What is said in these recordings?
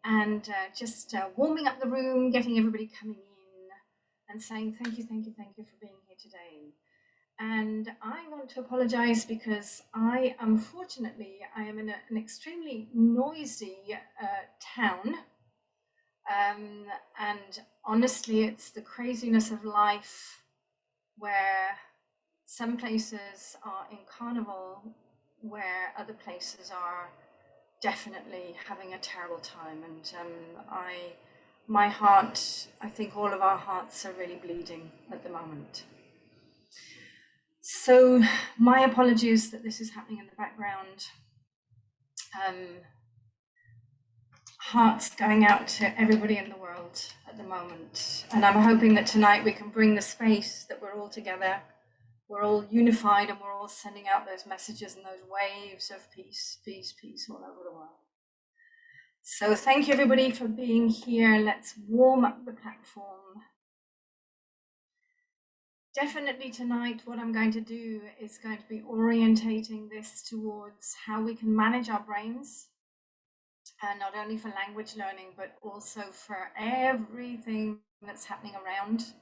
and just warming up the room, getting everybody coming in and saying thank you for being here today. And I want to apologize because unfortunately, I am in an extremely noisy town. And honestly, it's the craziness of life where some places are in carnival, where other places are definitely having a terrible time. And my heart, I think all of our hearts are really bleeding at the moment. So my apologies that this is happening in the background. Hearts going out to everybody in the world at the moment. And I'm hoping that tonight we can bring the space that we're all together, we're all unified, and we're all sending out those messages and those waves of peace, peace, peace all over the world. So thank you everybody for being here. Let's warm up the platform. Definitely tonight, what I'm going to do is going to be orientating this towards how we can manage our brains, not only for language learning, but also for everything that's happening around.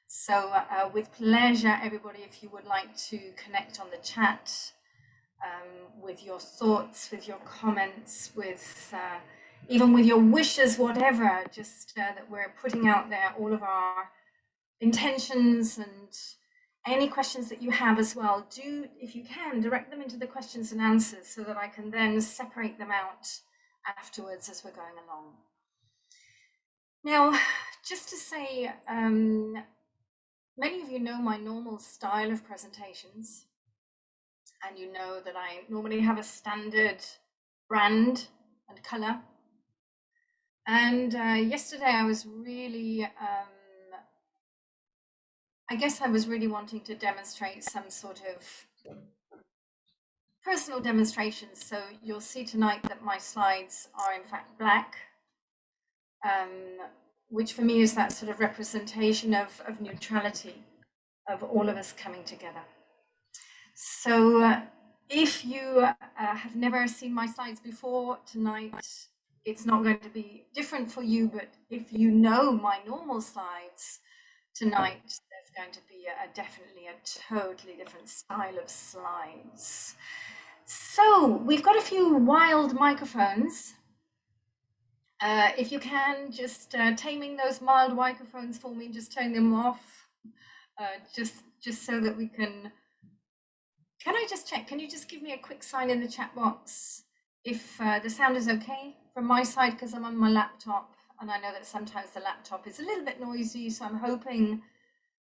So with pleasure, everybody, if you would like to connect on the chat with your thoughts, with your comments, with even with your wishes, whatever, just that we're putting out there all of our intentions, and any questions that you have as well, do, if you can, direct them into the questions and answers so that I can then separate them out afterwards as we're going along. Now, just to say, many of you know my normal style of presentations, and you know that I normally have a standard brand and color. And yesterday I was really, I guess I was really wanting to demonstrate some sort of personal demonstrations. So you'll see tonight that my slides are in fact black, which for me is that sort of representation of neutrality, of all of us coming together. So if you have never seen my slides before, tonight it's not going to be different for you, but if you know my normal slides, tonight there's going to be definitely a totally different style of slides. So we've got a few wild microphones. If you can, just taming those mild microphones for me, just turn them off, just so that we can I just check, can you just give me a quick sign in the chat box if the sound is okay from my side, because I'm on my laptop, and I know that sometimes the laptop is a little bit noisy, so I'm hoping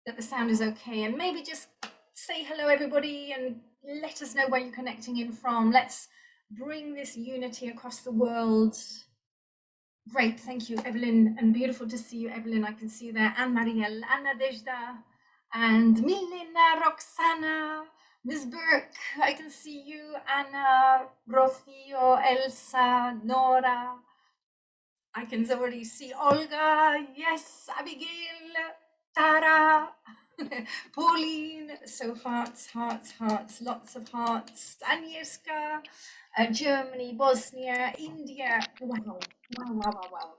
that the sound is okay. And maybe just say hello everybody and let us know where you're connecting in from. Let's bring this unity across the world. Great, thank you, Evelyn, and beautiful to see you, Evelyn. I can see you there, and Marielle, and Nadezhda, and Milena, Roxana, Ms. Burke, I can see you, Anna, Rocio, Elsa, Nora. I can already see Olga, yes, Abigail, Tara, Pauline. So hearts, hearts, hearts, lots of hearts. Agnieszka, Germany, Bosnia, India. Wow, wow, wow, wow, wow.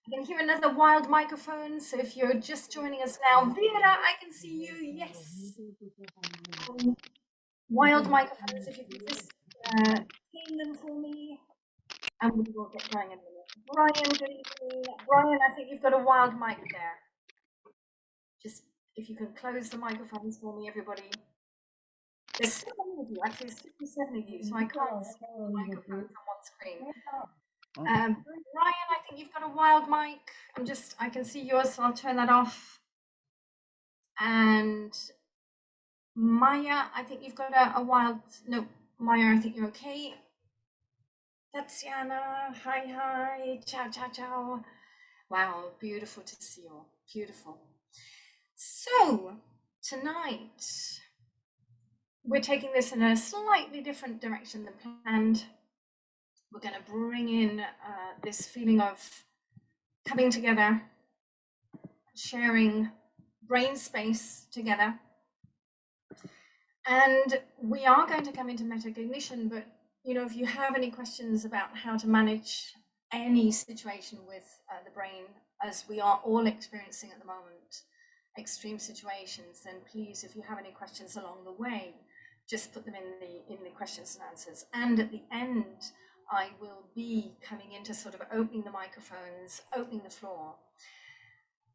I can hear another wild microphone. So if you're just joining us now, Vera, I can see you. Yes. Wild microphones, if you could just name them for me, and we will get going in a minute. Brian, good evening. Brian, I think you've got a wild mic there. Just if you can close the microphones for me, everybody. There's 7 of you, actually there's 57 of you, so I can't see the microphones on one screen. Ryan, I think you've got a wild mic. I can see yours, so I'll turn that off. And Maya, I think you've got a wild, no, Maya, I think you're okay. Tatiana, hi, ciao, ciao, ciao. Wow, beautiful to see you all, beautiful. So tonight, we're taking this in a slightly different direction than planned. We're going to bring in this feeling of coming together, sharing brain space together. And we are going to come into metacognition, but you know, if you have any questions about how to manage any situation with the brain, as we are all experiencing at the moment, extreme situations, then please, if you have any questions along the way, just put them in the questions and answers. And at the end, I will be coming into sort of opening the microphones, opening the floor.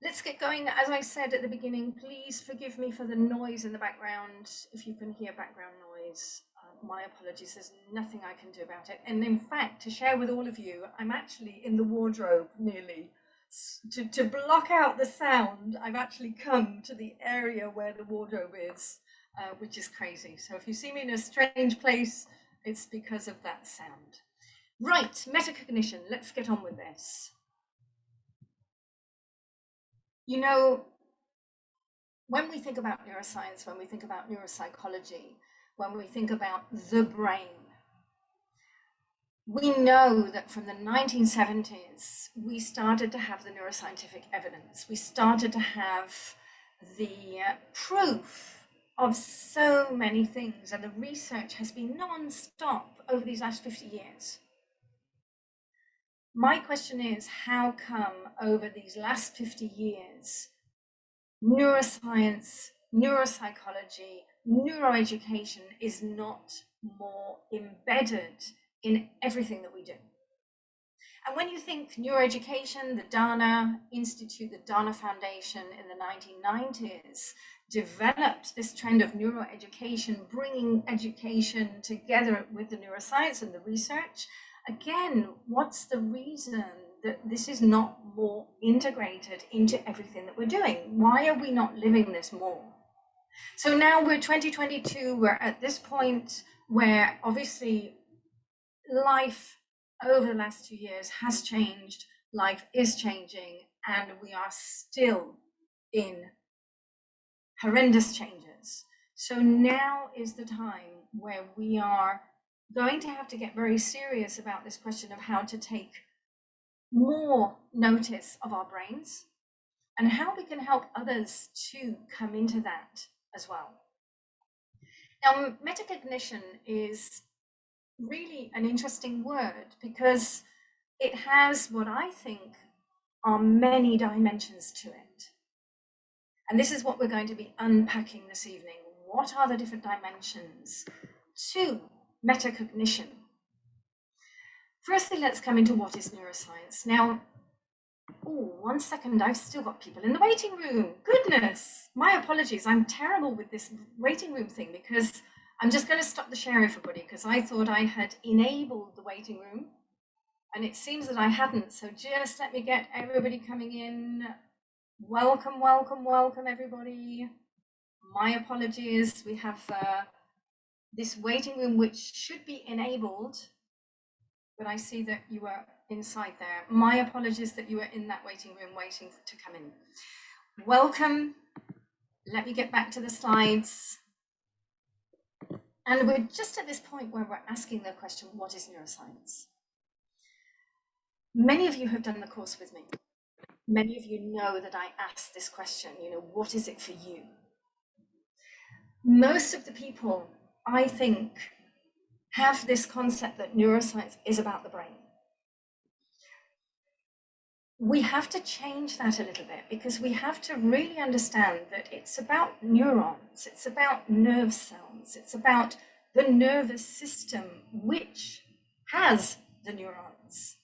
Let's get going. As I said at the beginning, please forgive me for the noise in the background. If you can hear background noise, my apologies, there's nothing I can do about it. And in fact, to share with all of you, I'm actually in the wardrobe nearly. To block out the sound, I've actually come to the area where the wardrobe is, which is crazy. So if you see me in a strange place, it's because of that sound. Right, metacognition, let's get on with this. You know, when we think about neuroscience, when we think about neuropsychology, when we think about the brain, we know that from the 1970s, we started to have the neuroscientific evidence. We started to have the proof of so many things, and the research has been non-stop over these last 50 years. My question is, how come over these last 50 years, neuroscience, neuropsychology, neuroeducation is not more embedded in everything that we do? And when you think neuroeducation, the Dana Institute, the Dana Foundation in the 1990s developed this trend of neuroeducation, bringing education together with the neuroscience and the research. Again, what's the reason that this is not more integrated into everything that we're doing? Why are we not living this more? So now we're 2022, we're at this point where obviously life over the last 2 years has changed, life is changing, and we are still in horrendous changes. So now is the time where we are going to have to get very serious about this question of how to take more notice of our brains and how we can help others to come into that as well. Now, metacognition is really an interesting word because it has what I think are many dimensions to it. And this is what we're going to be unpacking this evening. What are the different dimensions to metacognition? Firstly, let's come into what is neuroscience. Now, oh, 1 second, I've still got people in the waiting room. Goodness, my apologies. I'm terrible with this waiting room thing because I'm just going to stop the share, everybody, because I thought I had enabled the waiting room and it seems that I hadn't. So just let me get everybody coming in. Welcome, welcome, welcome, everybody. My apologies. We have this waiting room which should be enabled, but I see that you are inside there. My apologies that you were in that waiting room waiting to come in. Welcome. Let me get back to the slides. And we're just at this point where we're asking the question, what is neuroscience? Many of you have done the course with me. Many of you know that I asked this question, what is it for you? Most of the people, I think, have this concept that neuroscience is about the brain. We have to change that a little bit because we have to really understand that it's about neurons, it's about nerve cells, it's about the nervous system which has the neurons.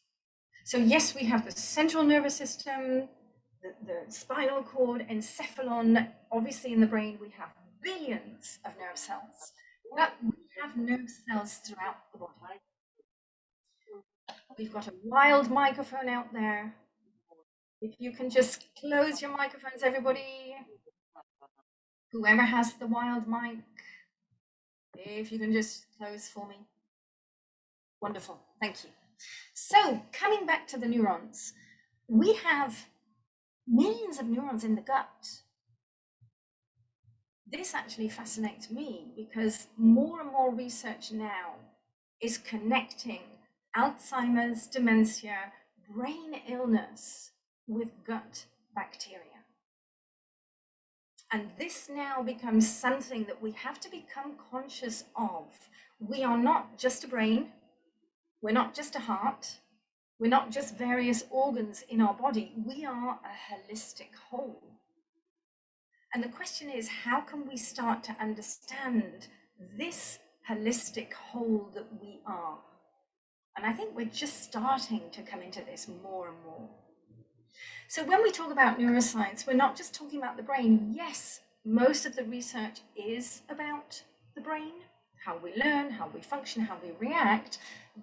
So yes, we have the central nervous system, the spinal cord, encephalon. Obviously in the brain we have billions of nerve cells, but we have nerve cells throughout the body. We've got a wild microphone out there. If you can just close your microphones, everybody. Whoever has the wild mic, if you can just close for me. Wonderful, thank you. So coming back to the neurons, we have millions of neurons in the gut. This actually fascinates me because more and more research now is connecting Alzheimer's, dementia, brain illness with gut bacteria. And this now becomes something that we have to become conscious of. We are not just a brain, we're not just a heart, We're not just various organs in our body, we are a holistic whole. And the question is, how can we start to understand this holistic whole that we are? And I think we're just starting to come into this more and more. So when we talk about neuroscience, we're not just talking about the brain. Yes, most of the research is about the brain, how we learn, how we function, how we react,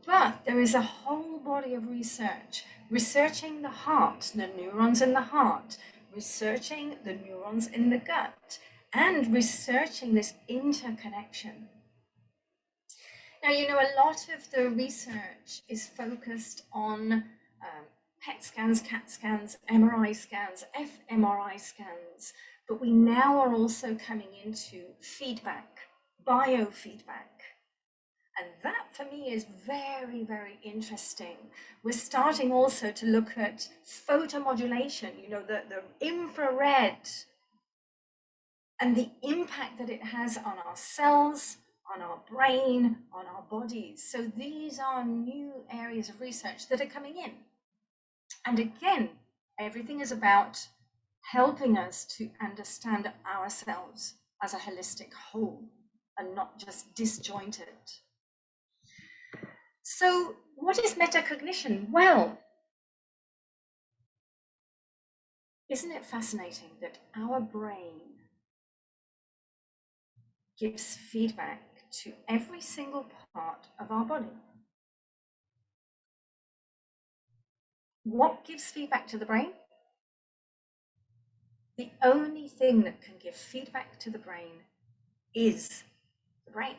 but there is a whole body of research researching the heart, the neurons in the heart, researching the neurons in the gut, and researching this interconnection. Now, you know, a lot of the research is focused on PET scans, CAT scans, MRI scans, fMRI scans, but we now are also coming into feedback, biofeedback. And that for me is very, very interesting. We're starting also to look at photomodulation, you know, the infrared and the impact that it has on our cells, on our brain, on our bodies. So these are new areas of research that are coming in. And again, everything is about helping us to understand ourselves as a holistic whole and not just disjointed. So what is metacognition? Well, isn't it fascinating that our brain gives feedback to every single part of our body? What gives feedback to the brain? The only thing that can give feedback to the brain is the brain.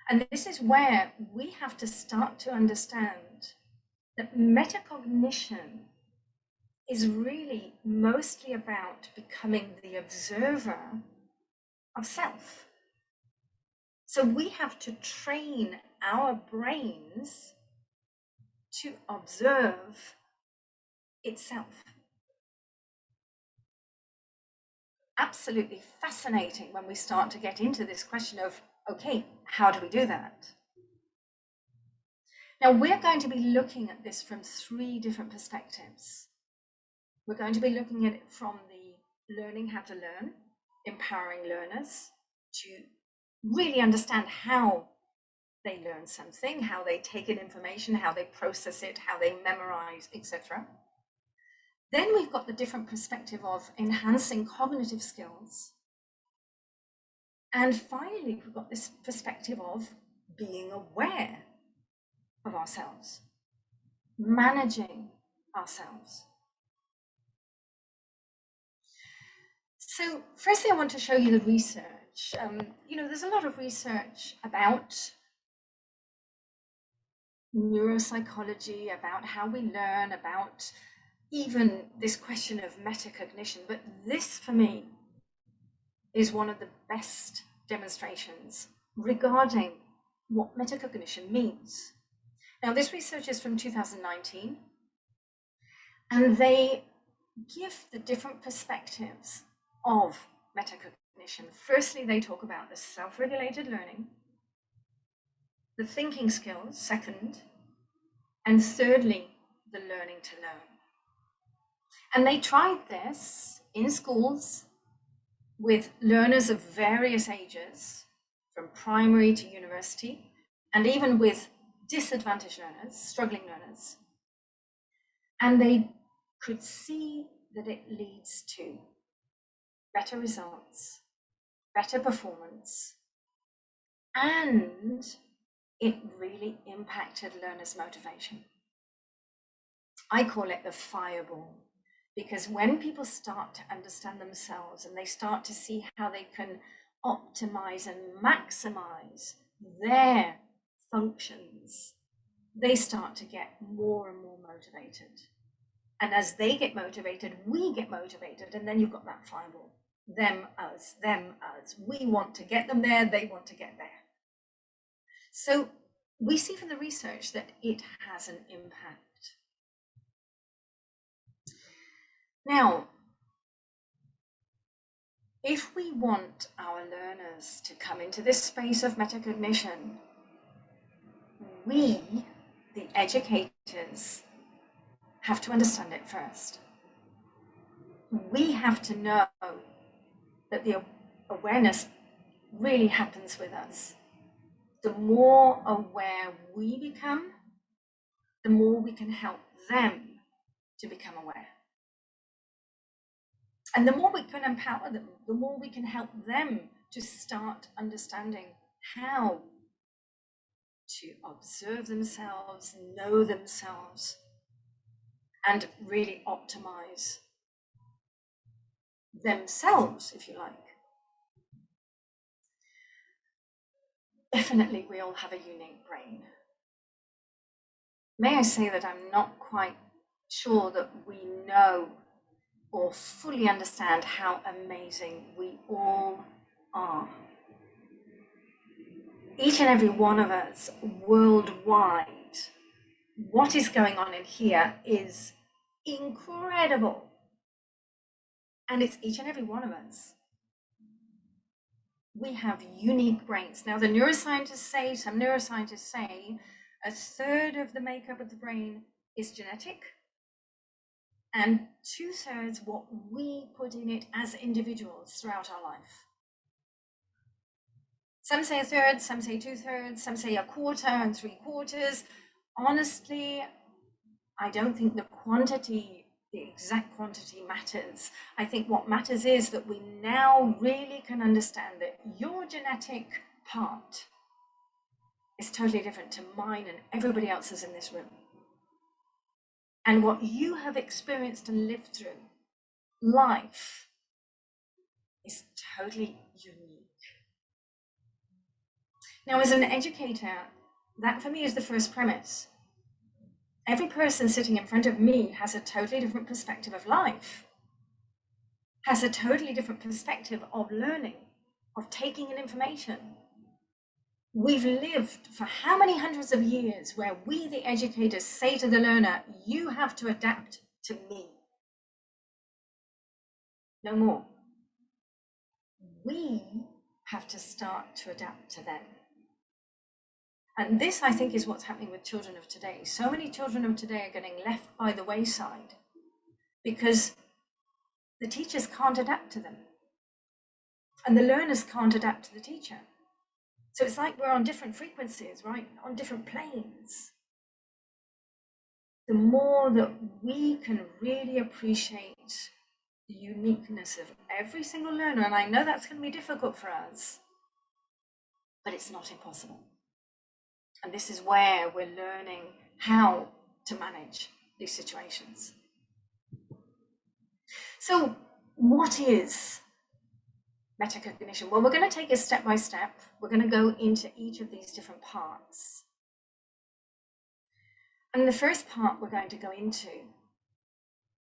And this is where we have to start to understand that metacognition is really mostly about becoming the observer of self. So we have to train our brains to observe itself. Absolutely fascinating when we start to get into this question of, okay, how do we do that? Now, we're going to be looking at this from 3 different perspectives. We're going to be looking at it from the learning how to learn, empowering learners to really understand how they learn something, how they take in information, how they process it, how they memorize, etc. Then we've got the different perspective of enhancing cognitive skills. And finally, we've got this perspective of being aware of ourselves, managing ourselves. So firstly, I want to show you the research. You know, there's a lot of research about neuropsychology, about how we learn, about even this question of metacognition, but this for me is one of the best demonstrations regarding what metacognition means. Now, this research is from 2019, and they give the different perspectives of metacognition. Firstly, they talk about the self-regulated learning, the thinking skills, second, and thirdly, the learning to learn. And they tried this in schools with learners of various ages, from primary to university, and even with disadvantaged learners, struggling learners. And they could see that it leads to better results, better performance, and it really impacted learners' motivation. I call it the fireball, because when people start to understand themselves and they start to see how they can optimize and maximize their functions, they start to get more and more motivated. And as they get motivated, we get motivated, and then you've got that fireball. Them, us, them, us. We want to get them there, they want to get there. So we see from the research that it has an impact. Now, if we want our learners to come into this space of metacognition, we, the educators have to understand it first. We have to know that the awareness really happens with us. The more aware we become, the more we can help them to become aware. And the more we can empower them, the more we can help them to start understanding how to observe themselves, know themselves, and really optimize themselves, if you like. Definitely, we all have a unique brain. May I say that I'm not quite sure that we know or fully understand how amazing we all are. Each and every one of us worldwide, what is going on in here is incredible. And it's each and every one of us. We have unique brains. Now, some neuroscientists say, a third of the makeup of the brain is genetic, and 2/3 what we put in it as individuals throughout our life. Some say a third, some say 2/3, some say a quarter and 3/4. Honestly, I don't think the exact quantity matters. I think what matters is that we now really can understand that your genetic part is totally different to mine and everybody else's in this room. And what you have experienced and lived through, life, is totally unique. Now, as an educator, that for me is the first premise. Every person sitting in front of me has a totally different perspective of life, has a totally different perspective of learning, of taking in information. We've lived for how many hundreds of years where we, the educators, say to the learner, you have to adapt to me. No more. We have to start to adapt to them. And this, I think, is what's happening with children of today. So many children of today are getting left by the wayside because the teachers can't adapt to them and the learners can't adapt to the teacher. So it's like we're on different frequencies, right? On different planes. The more that we can really appreciate the uniqueness of every single learner, and I know that's going to be difficult for us, but it's not impossible. And this is where we're learning how to manage these situations. So what is metacognition? Well, we're going to take it step by step. We're going to go into each of these different parts. And the first part we're going to go into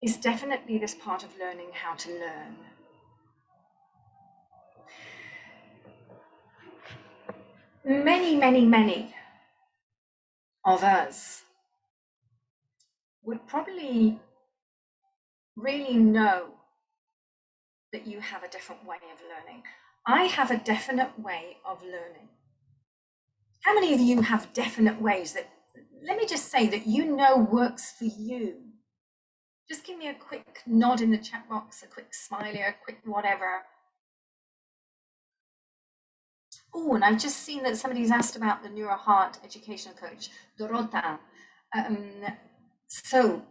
is definitely this part of learning how to learn. Many of us would probably really know that you have a different way of learning. I have a definite way of learning. How many of you have definite ways that, let me just say, that you know works for you? Just give me a quick nod in the chat box, a quick smiley, a quick whatever. Oh, and I've just seen that somebody's asked about the NeuroHeart educational coach, Dorota. So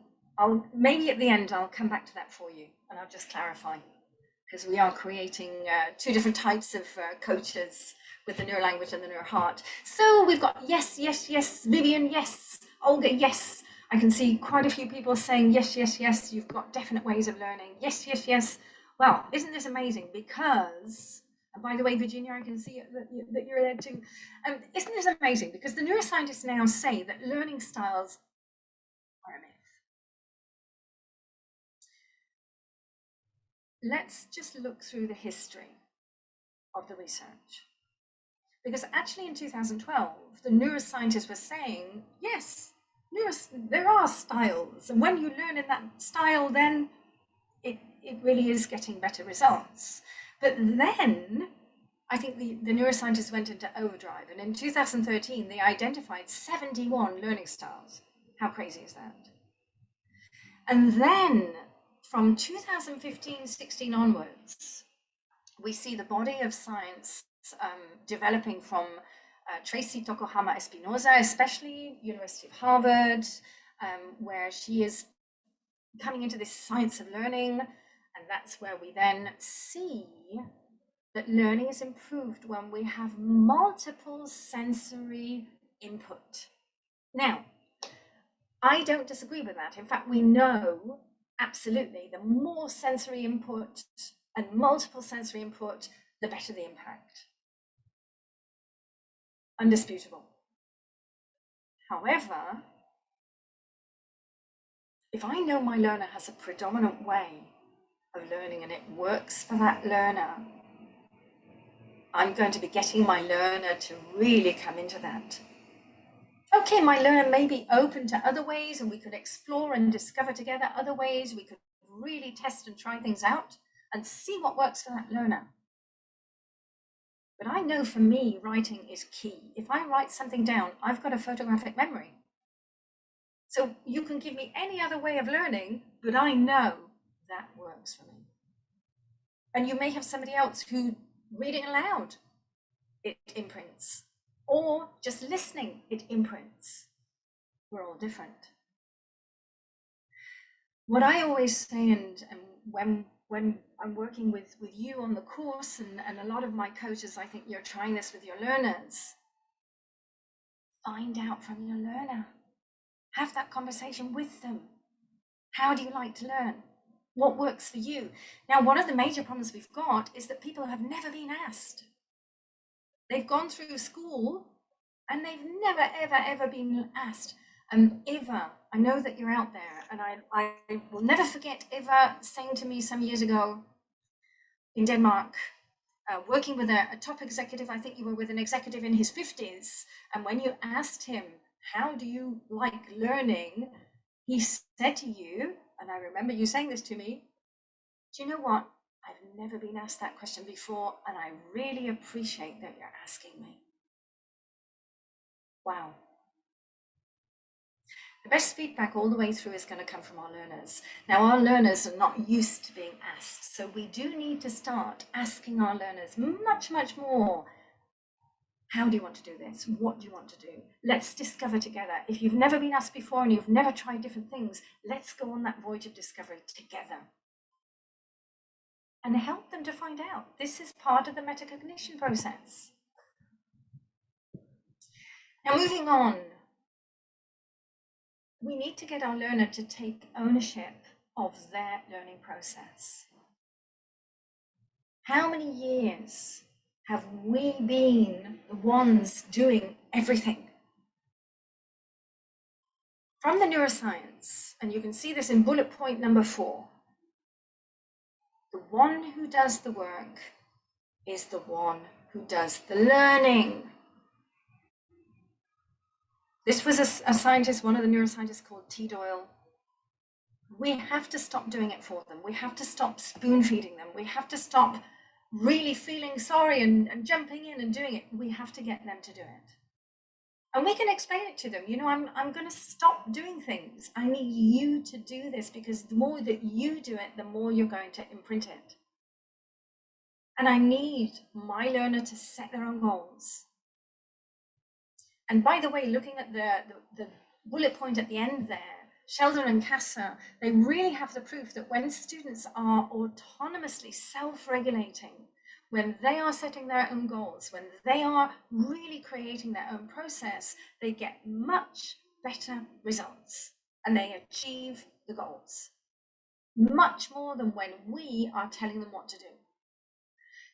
maybe at the end, I'll come back to that for you and I'll just clarify, because we are creating two different types of coaches with the Neurolanguage and the NeuroHeart. So we've got yes, Vivian, yes, Olga, yes. I can see quite a few people saying yes, you've got definite ways of learning. Yes. Well, isn't this amazing? Because, and by the way, Virginia, I can see that you're there too. Isn't this amazing? Because the neuroscientists now say that learning styles are a myth. Let's just look through the history of the research. Because actually in 2012, the neuroscientists were saying, yes, there are styles. And when you learn in that style, then it really is getting better results. But then I think the neuroscientists went into overdrive, and in 2013, they identified 71 learning styles. How crazy is that? And then from 2015-16 onwards, we see the body of science developing from Tracy Tokuhama Espinosa, especially University of Harvard, where she is coming into this science of learning. And that's where we then see that learning is improved when we have multiple sensory input. Now, I don't disagree with that. In fact, we know absolutely the more sensory input and multiple sensory input, the better the impact. Undisputable. However, if I know my learner has a predominant way of learning and it works for that learner, I'm going to be getting my learner to really come into that. Okay, my learner may be open to other ways, and we could explore and discover together other ways. We could really test and try things out and see what works for that learner. But I know for me, writing is key. If I write something down, I've got a photographic memory. So you can give me any other way of learning, but I know that works for me. And you may have somebody else who reading aloud, it imprints, or just listening, it imprints. We're all different. What I always say, and when I'm working with you on the course, and a lot of my coaches, I think you're trying this with your learners, find out from your learner. Have that conversation with them. How do you like to learn? What works for you? Now, one of the major problems we've got is that people have never been asked. They've gone through school and they've never, ever been asked. Eva, I know that you're out there, and I will never forget Eva saying to me some years ago in Denmark, working with a top executive. I think you were with an executive in his 50s. And when you asked him, how do you like learning? He said to you, and I remember you saying this to me, do you know what? I've never been asked that question before, and I really appreciate that you're asking me. Wow. The best feedback all the way through is going to come from our learners. Now, our learners are not used to being asked, so we do need to start asking our learners much, much more. How do you want to do this? What do you want to do? Let's discover together. If you've never been asked before and you've never tried different things, let's go on that voyage of discovery together. And help them to find out. This is part of the metacognition process. Now, moving on, we need to get our learner to take ownership of their learning process. How many years have we been the ones doing everything? From the neuroscience, and you can see this in bullet point number 4, the one who does the work is the one who does the learning. This was a scientist, one of the neuroscientists called T. Doyle. We have to stop doing it for them. We have to stop spoon feeding them. We have to stop really feeling sorry and jumping in and doing it. We have to get them to do it. And we can explain it to them. You know, I'm going to stop doing things. I need you to do this, because the more that you do it, the more you're going to imprint it. And I need my learner to set their own goals. And by the way, looking at the bullet point at the end there, Sheldon and Casa, they really have the proof that when students are autonomously self-regulating, when they are setting their own goals, when they are really creating their own process, they get much better results and they achieve the goals. Much more than when we are telling them what to do.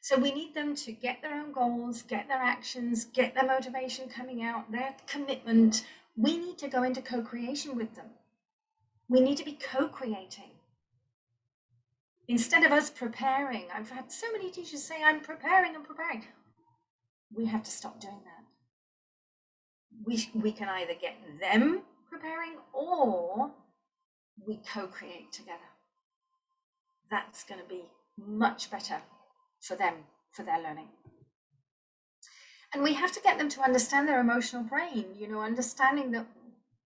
So we need them to get their own goals, get their actions, get their motivation coming out, their commitment. We need to go into co-creation with them. We need to be co-creating. Instead of us preparing, I've had so many teachers say, I'm preparing. We have to stop doing that. We can either get them preparing or we co-create together. That's going to be much better for them, for their learning. And we have to get them to understand their emotional brain, you know, understanding that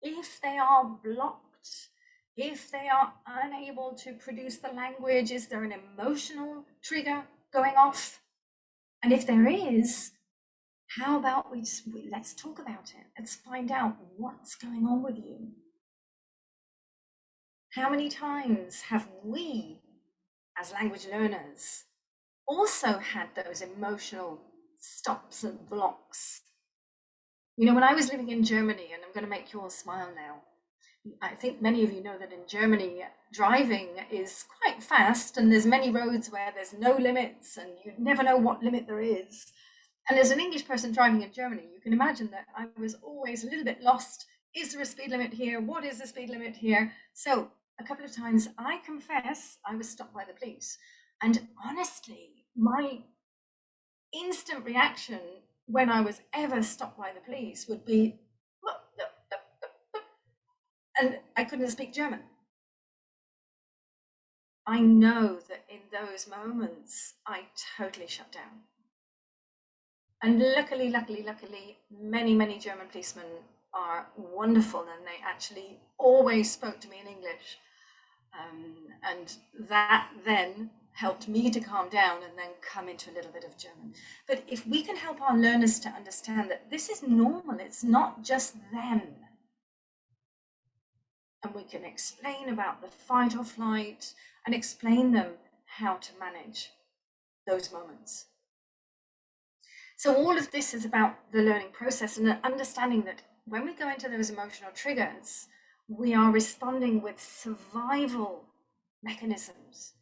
if they are blocked, if they are unable to produce the language, is there an emotional trigger going off? And if there is, how about let's talk about it. Let's find out what's going on with you. How many times have we, as language learners, also had those emotional stops and blocks? You know, when I was living in Germany, and I'm going to make you all smile now, I think many of you know that in Germany, driving is quite fast, and there's many roads where there's no limits, and you never know what limit there is. And as an English person driving in Germany, you can imagine that I was always a little bit lost. Is there a speed limit here? What is the speed limit here? So a couple of times, I confess, I was stopped by the police. And honestly, my instant reaction when I was ever stopped by the police would be, and I couldn't speak German. I know that in those moments, I totally shut down. And luckily, many German policemen are wonderful, and they actually always spoke to me in English. And that then helped me to calm down and then come into a little bit of German. But if we can help our learners to understand that this is normal, it's not just them. And we can explain about the fight or flight and explain them how to manage those moments. So all of this is about the learning process and understanding that when we go into those emotional triggers, we are responding with survival mechanisms.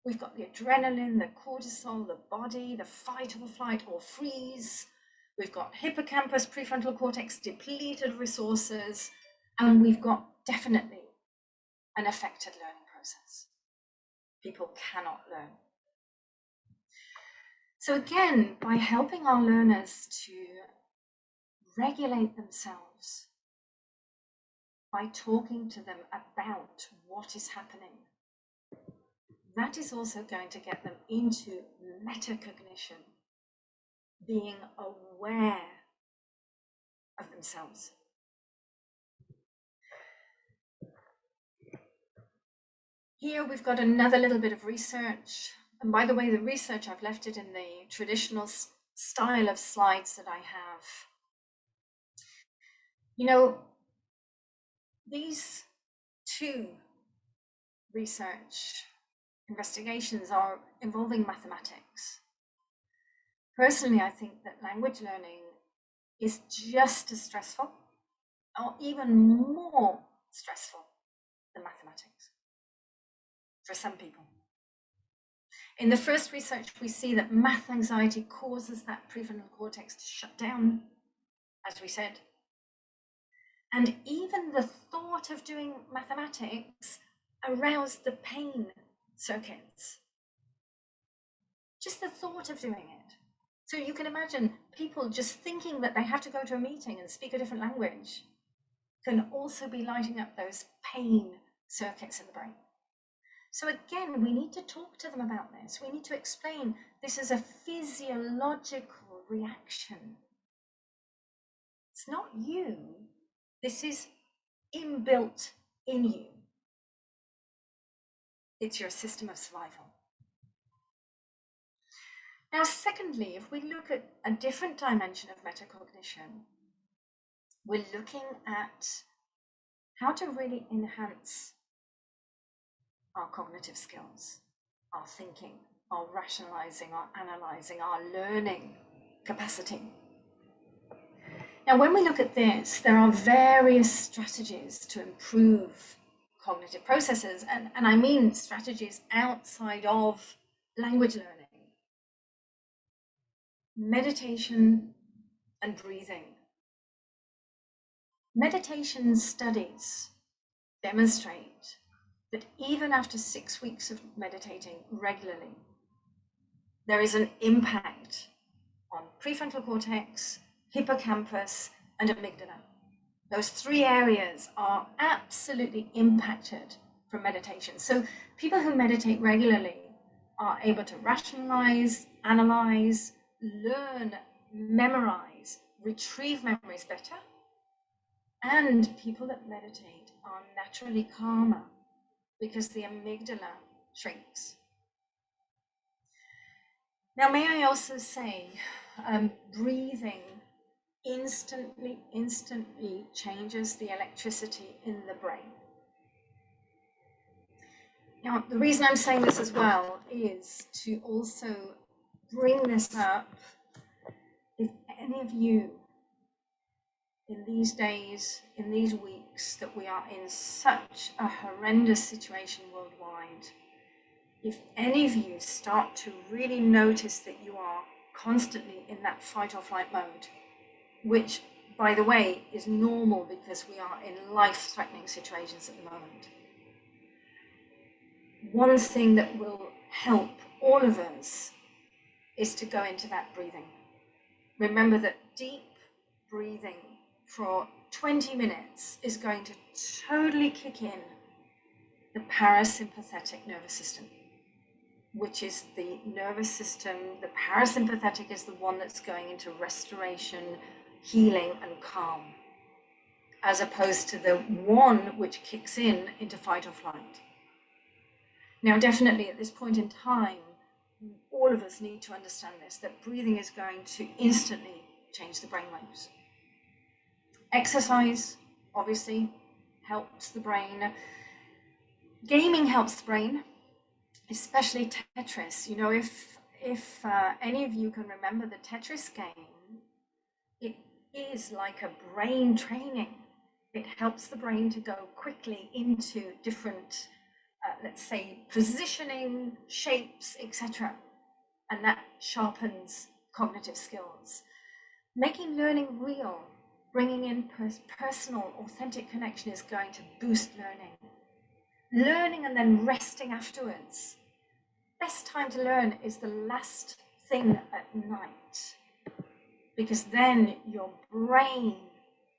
We've got the adrenaline, the cortisol, the body, the fight or flight or freeze. We've got hippocampus, prefrontal cortex, depleted resources, and we've got definitely an affected learning process. People cannot learn. So again, by helping our learners to regulate themselves, by talking to them about what is happening, that is also going to get them into metacognition, being aware of themselves. Here we've got another little bit of research. And by the way, the research, I've left it in the traditional style of slides that I have. You know, these two research investigations are involving mathematics. Personally, I think that language learning is just as stressful or even more stressful than mathematics for some people. In the first research, we see that math anxiety causes that prefrontal cortex to shut down, as we said. And even the thought of doing mathematics aroused the pain circuits. Just the thought of doing it. So you can imagine people just thinking that they have to go to a meeting and speak a different language can also be lighting up those pain circuits in the brain. So again, we need to talk to them about this. We need to explain this is a physiological reaction. It's not you. This is inbuilt in you. It's your system of survival. Now, secondly, if we look at a different dimension of metacognition, we're looking at how to really enhance our cognitive skills, our thinking, our rationalizing, our analyzing, our learning capacity. Now, when we look at this, there are various strategies to improve cognitive processes, and I mean strategies outside of language learning. Meditation and breathing. Meditation studies demonstrate that even after 6 weeks of meditating regularly, there is an impact on prefrontal cortex, hippocampus, and amygdala. Those three areas are absolutely impacted from meditation. So people who meditate regularly are able to rationalize, analyze, learn memorize, retrieve memories better, and people that meditate are naturally calmer because the amygdala shrinks. Now, may I also say, breathing instantly changes the electricity in the brain. Now, the reason I'm saying this as well is to also bring this up. If any of you in these days, in these weeks that we are in such a horrendous situation worldwide, if any of you start to really notice that you are constantly in that fight or flight mode, which, by the way, is normal because we are in life-threatening situations at the moment, one thing that will help all of us is to go into that breathing. Remember that deep breathing for 20 minutes is going to totally kick in the parasympathetic nervous system, which is the nervous system. The parasympathetic is the one that's going into restoration, healing, and calm, as opposed to the one which kicks in into fight or flight. Now, definitely at this point in time, all of us need to understand this, that breathing is going to instantly change the brainwaves. Exercise, obviously, helps the brain. Gaming helps the brain, especially Tetris. You know, if any of you can remember the Tetris game, it is like a brain training. It helps the brain to go quickly into different let's say, positioning, shapes, etc. And that sharpens cognitive skills. Making learning real, bringing in personal, authentic connection is going to boost learning. Learning and then resting afterwards. Best time to learn is the last thing at night, because then your brain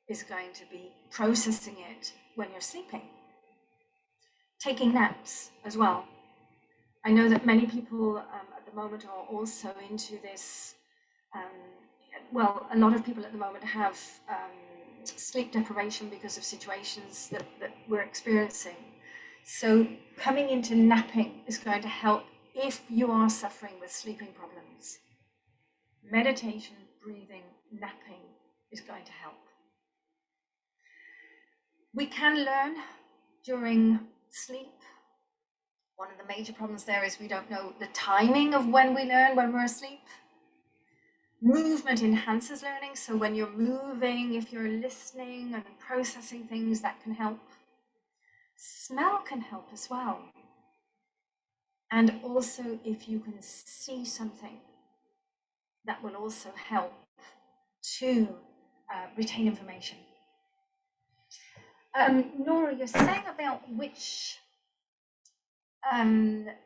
is going to be processing it when you're sleeping. Taking naps as well. I know that many people at the moment are also into this. Well, a lot of people at the moment have sleep deprivation because of situations that we're experiencing. So coming into napping is going to help if you are suffering with sleeping problems. Meditation, breathing, napping is going to help. We can learn during sleep. One of the major problems there is we don't know the timing of when we learn when we're asleep. Movement enhances learning, so when you're moving, if you're listening and processing things, that can help. Smell can help as well. And also if you can see something, that will also help to retain information. Nora, you're saying about which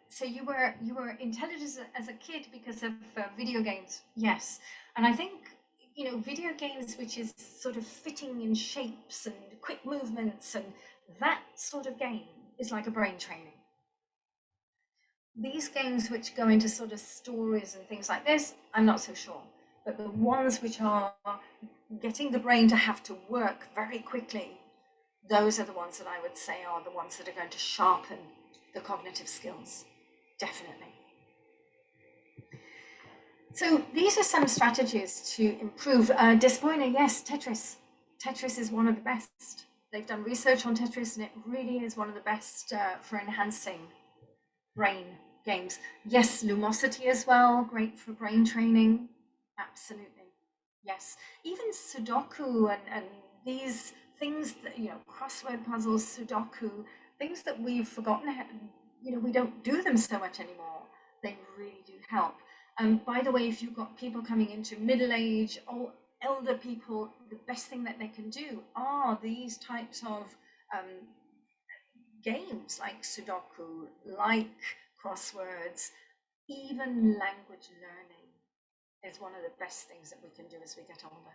so you were intelligent as a kid because of video games. Yes. And I think, you know, video games which is sort of fitting in shapes and quick movements, and that sort of game is like a brain training. These games which go into sort of stories and things like this, I'm not so sure. But the ones which are getting the brain to have to work very quickly, those are the ones that I would say are the ones that are going to sharpen the cognitive skills, definitely. So these are some strategies to improve. Despoina, yes, Tetris. Tetris is one of the best. They've done research on Tetris and it really is one of the best for enhancing brain games. Yes, Lumosity as well, great for brain training. Absolutely, yes. Even Sudoku and these things that, you know, crossword puzzles, Sudoku, things that we've forgotten, you know, we don't do them so much anymore. They really do help. By the way, if you've got people coming into middle age or elder people, the best thing that they can do are these types of games like Sudoku, like crosswords. Even language learning is one of the best things that we can do as we get older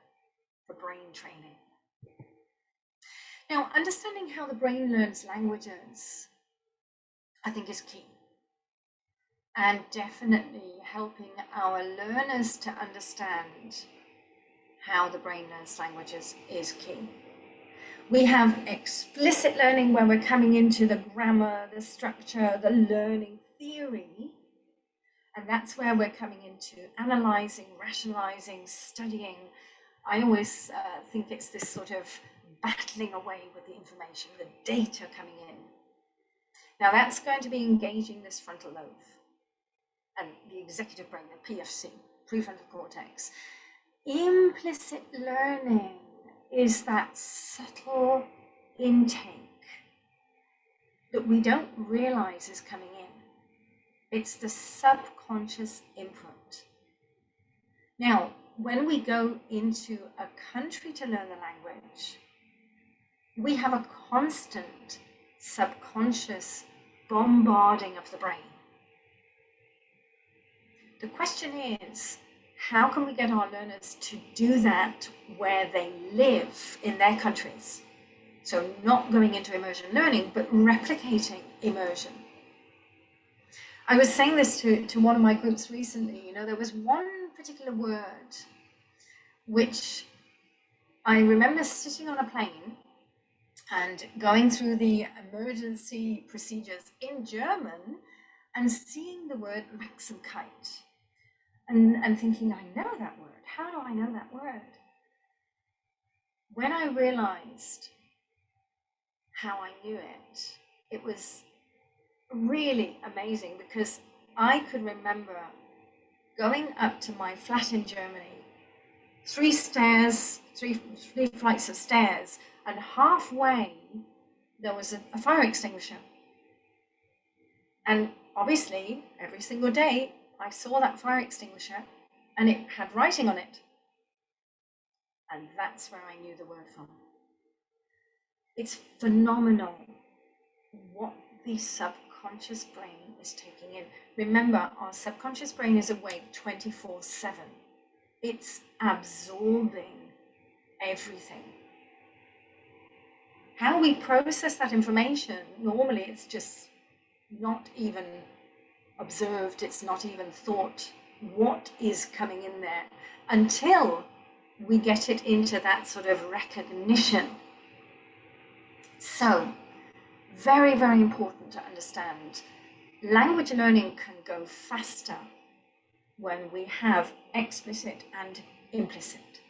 for brain training. Now, understanding how the brain learns languages, I think, is key. And definitely helping our learners to understand how the brain learns languages is key. We have explicit learning where we're coming into the grammar, the structure, the learning theory. And that's where we're coming into analyzing, rationalizing, studying. I always think it's this sort of battling away with the information, the data coming in. Now that's going to be engaging this frontal lobe and the executive brain, the PFC, prefrontal cortex. Implicit learning is that subtle intake that we don't realize is coming in. It's the subconscious input. Now, when we go into a country to learn the language, we have a constant subconscious bombarding of the brain. The question is, how can we get our learners to do that where they live in their countries? So not going into immersion learning, but replicating immersion. I was saying this to one of my groups recently. You know, there was one particular word which I remember sitting on a plane and going through the emergency procedures in German and seeing the word Maximkeit. And thinking, I know that word. How do I know that word? When I realized how I knew it, it was really amazing, because I could remember going up to my flat in Germany, three flights of stairs, and halfway there was a fire extinguisher. And obviously, every single day, I saw that fire extinguisher and it had writing on it. And that's where I knew the word from. It's phenomenal what the subconscious brain is taking in. Remember, our subconscious brain is awake 24/7. It's absorbing everything. How we process that information, normally it's just not even observed, it's not even thought what is coming in there until we get it into that sort of recognition. So, very, very important to understand. Language learning can go faster when we have explicit and implicit.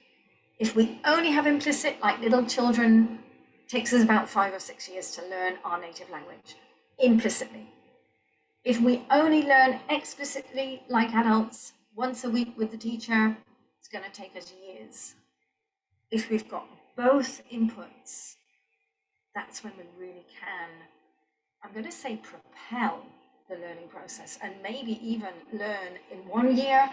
If we only have implicit, like little children, it takes us about 5 or 6 years to learn our native language implicitly. If we only learn explicitly, like adults, once a week with the teacher, it's going to take us years. If we've got both inputs, that's when we really can, I'm going to say, propel the learning process, and maybe even learn in 1 year.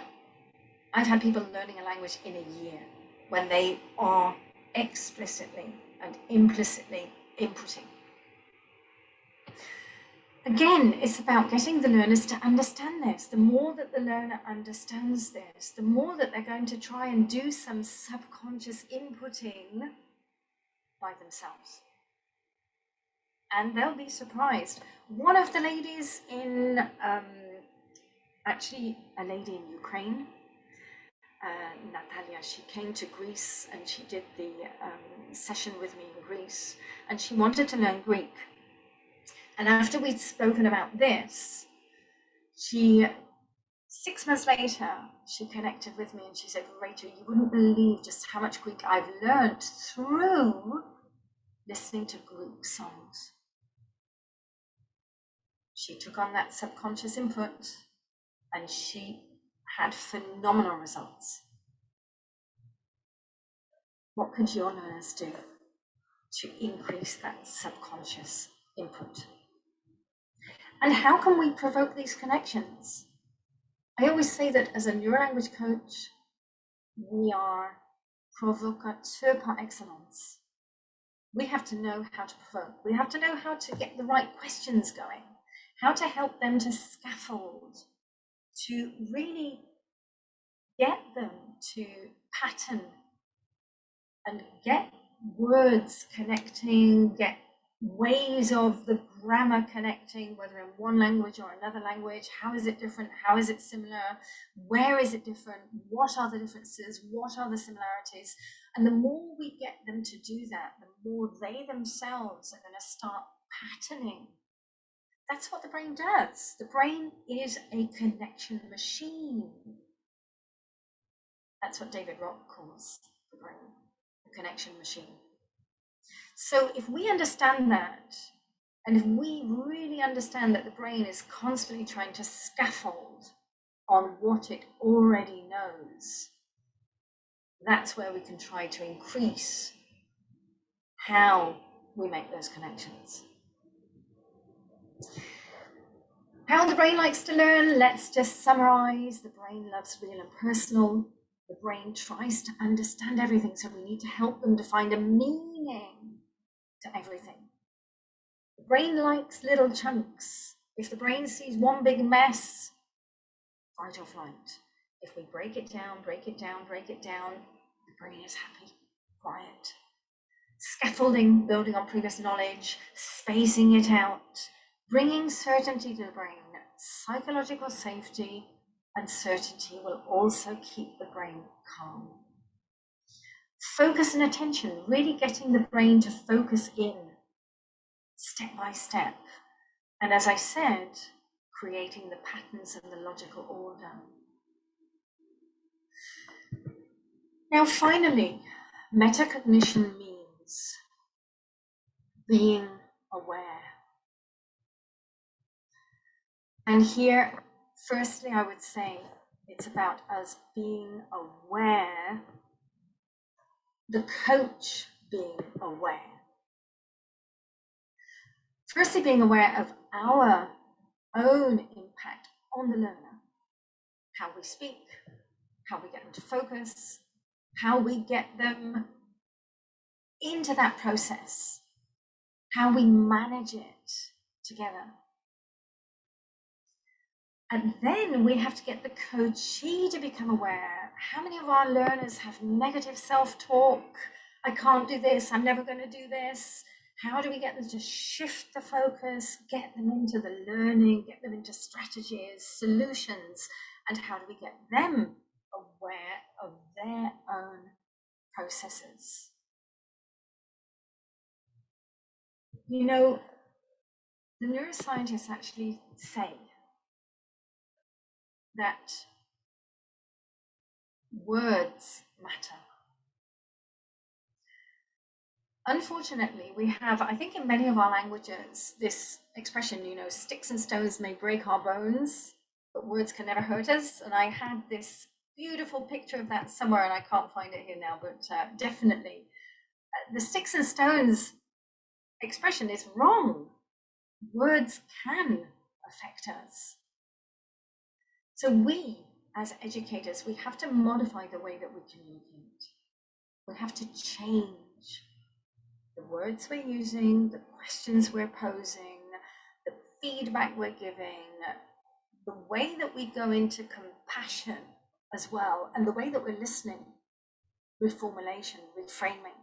I've had people learning a language in a year when they are explicitly and implicitly inputting. Again, it's about getting the learners to understand this. The more that the learner understands this, the more that they're going to try and do some subconscious inputting by themselves. And they'll be surprised. One of the ladies in, actually a lady in Ukraine, Natalia, she came to Greece and she did the session with me in Greece, and she wanted to learn Greek. And after we'd spoken about this, 6 months later, she connected with me and she said, Rachel, you wouldn't believe just how much Greek I've learned through listening to group songs. She took on that subconscious input and she had phenomenal results. What could your learners do to increase that subconscious input? And how can we provoke these connections? I always say that as a neurolanguage coach, we are provocateur par excellence. We have to know how to provoke. We have to know how to get the right questions going, how to help them to scaffold, to really get them to pattern and get words connecting, get ways of the grammar connecting, whether in one language or another language? How is it different? How is it similar? Where is it different? What are the differences? What are the similarities? And the more we get them to do that, the more they themselves are going to start patterning. That's what the brain does. The brain is a connection machine. That's what David Rock calls the brain, a connection machine. So if we understand that, and if we really understand that the brain is constantly trying to scaffold on what it already knows, that's where we can try to increase how we make those connections. How the brain likes to learn, let's just summarize. The brain loves real and personal. The brain tries to understand everything, so we need to help them to find a meaning to everything. The brain likes little chunks. If the brain sees one big mess, fight or flight. If we break it down, the brain is happy, quiet. Scaffolding, building on previous knowledge, spacing it out, bringing certainty to the brain. Psychological safety and certainty will also keep the brain calm. Focus and attention, really getting the brain to focus in step by step. And as I said, creating the patterns and the logical order. Now, finally, metacognition means being aware. And here, firstly, I would say it's about us being aware, the coach being aware. Firstly, being aware of our own impact on the learner, how we speak, how we get them to focus, how we get them into that process, how we manage it together. And then we have to get the coachee to become aware. How many of our learners have negative self-talk? I can't do this, I'm never going to do this. How do we get them to shift the focus, get them into the learning, get them into strategies, solutions, and how do we get them aware of their own processes? You know, the neuroscientists actually say that words matter. Unfortunately, we have, I think in many of our languages, this expression, you know, sticks and stones may break our bones, but words can never hurt us. And I had this beautiful picture of that somewhere, and I can't find it here now, but definitely the sticks and stones expression is wrong. Words can affect us. So we, as educators, we have to modify the way that we communicate. We have to change the words we're using, the questions we're posing, the feedback we're giving, the way that we go into compassion as well, and the way that we're listening, reformulation, reframing.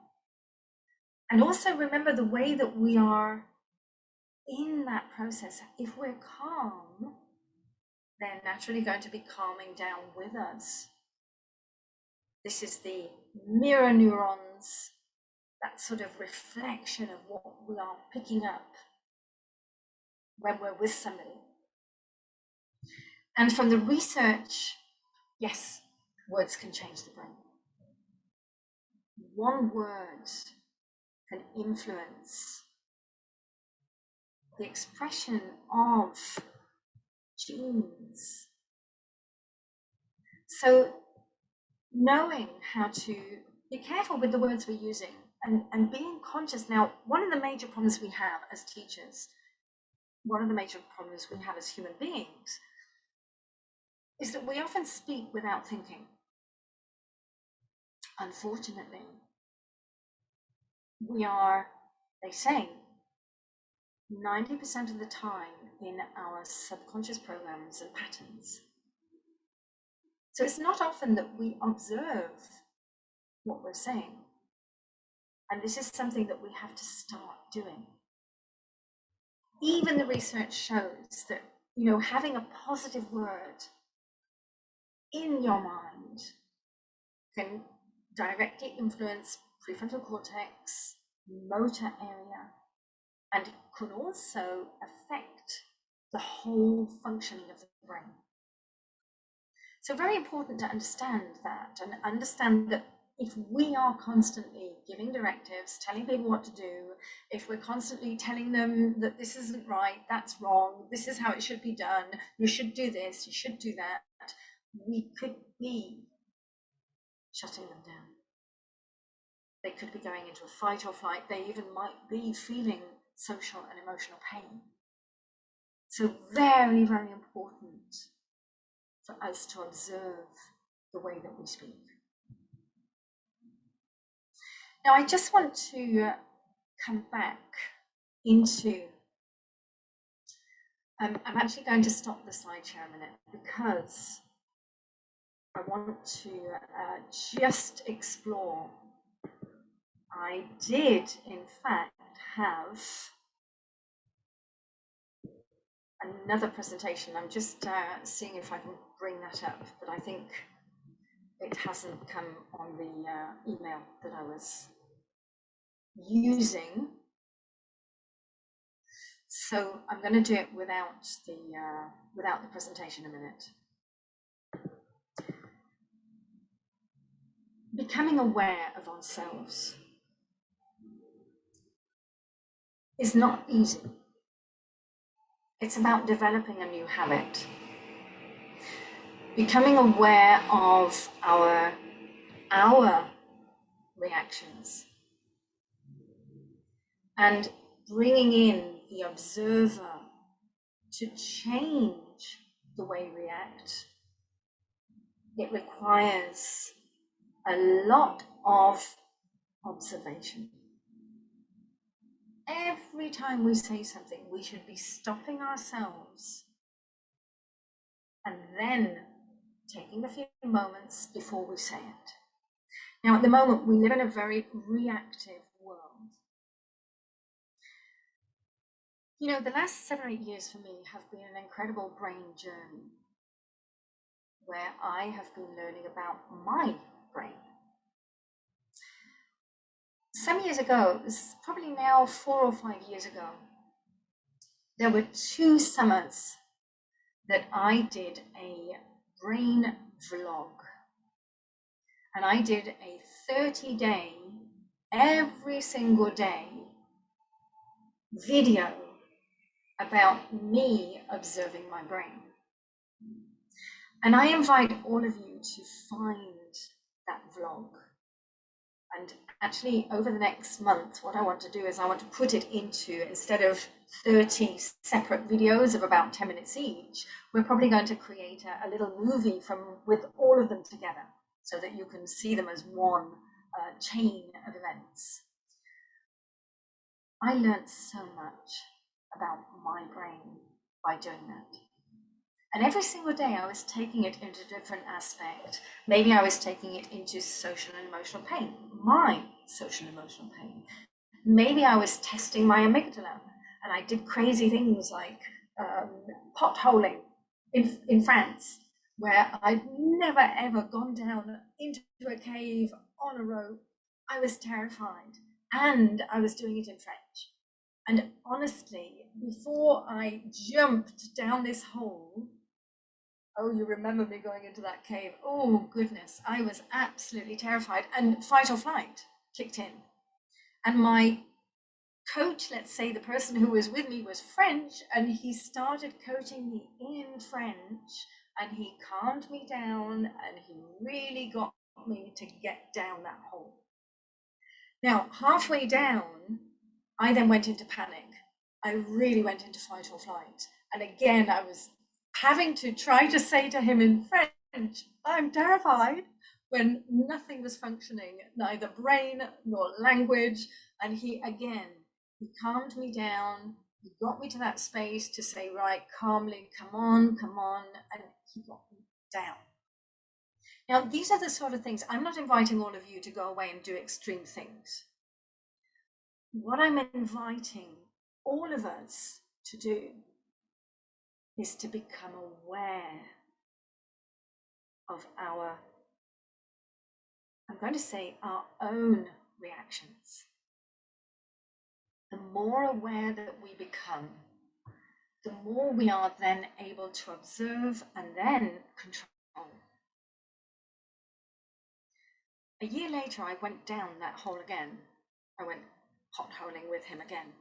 And also remember the way that we are in that process. If we're calm, they're naturally going to be calming down with us. This is the mirror neurons, that sort of reflection of what we are picking up when we're with somebody. And from the research, yes, words can change the brain. One word can influence the expression of genes. So knowing how to be careful with the words we're using and being conscious. Now, one of the major problems we have as teachers, one of the major problems we have as human beings, is that we often speak without thinking. Unfortunately, we are, they say, 90% of the time in our subconscious programs and patterns. So it's not often that we observe what we're saying. And this is something that we have to start doing. even the research shows that, having a positive word in your mind can directly influence prefrontal cortex, motor area, and it could also affect the whole functioning of the brain. So very important to understand that, and understand that if we are constantly giving directives, telling people what to do, if we're constantly telling them that this isn't right, that's wrong, this is how it should be done, you should do this, you should do that, we could be shutting them down. They could be going into a fight or flight. They even might be feeling social and emotional pain. So very, very important for us to observe the way that we speak. Now, I just want to come back into, I'm actually going to stop the slideshow a minute because I want to just explore. I did, in fact, have another presentation. I'm just seeing if I can bring that up, but I think it hasn't come on the email that I was using. So I'm going to do it without the presentation a minute. Becoming aware of ourselves is not easy. It's about developing a new habit. Becoming aware of our reactions and bringing in the observer to change the way we react. It requires a lot of observation. Every time we say something, we should be stopping ourselves and then taking a few moments before we say it. Now, at the moment, we live in a very reactive world. The last 7 or 8 years for me have been an incredible brain journey where I have been learning about my brain. Some years ago, it was probably now 4 or 5 years ago, there were 2 summers that I did a brain vlog. And I did a 30-day, every single day, video about me observing my brain. And I invite all of you to find that vlog. And actually, over the next month, what I want to do is I want to put it into, instead of 30 separate videos of about 10 minutes each, we're probably going to create a little movie with all of them together so that you can see them as one chain of events. I learned so much about my brain by doing that. And every single day I was taking it into a different aspect. Maybe I was taking it into social and emotional pain, my social and emotional pain. Maybe I was testing my amygdala and I did crazy things like potholing in France, where I'd never ever gone down into a cave on a rope. I was terrified and I was doing it in French. And honestly, before I jumped down this hole, oh, you remember me going into that cave. Oh, goodness, I was absolutely terrified. And fight or flight kicked in. And my coach, let's say the person who was with me was French, and he started coaching me in French, and he calmed me down, and he really got me to get down that hole. Now, halfway down, I then went into panic. I really went into fight or flight. And again, I was having to try to say to him in French, I'm terrified, when nothing was functioning, neither brain nor language. And he calmed me down. He got me to that space to say, right, calmly, come on. And he got me down. Now, these are the sort of things, I'm not inviting all of you to go away and do extreme things. What I'm inviting all of us to do is to become aware of our, I'm going to say, our own reactions. The more aware that we become, the more we are then able to observe and then control. A year later, I went down that hole again. I went potholing with him again.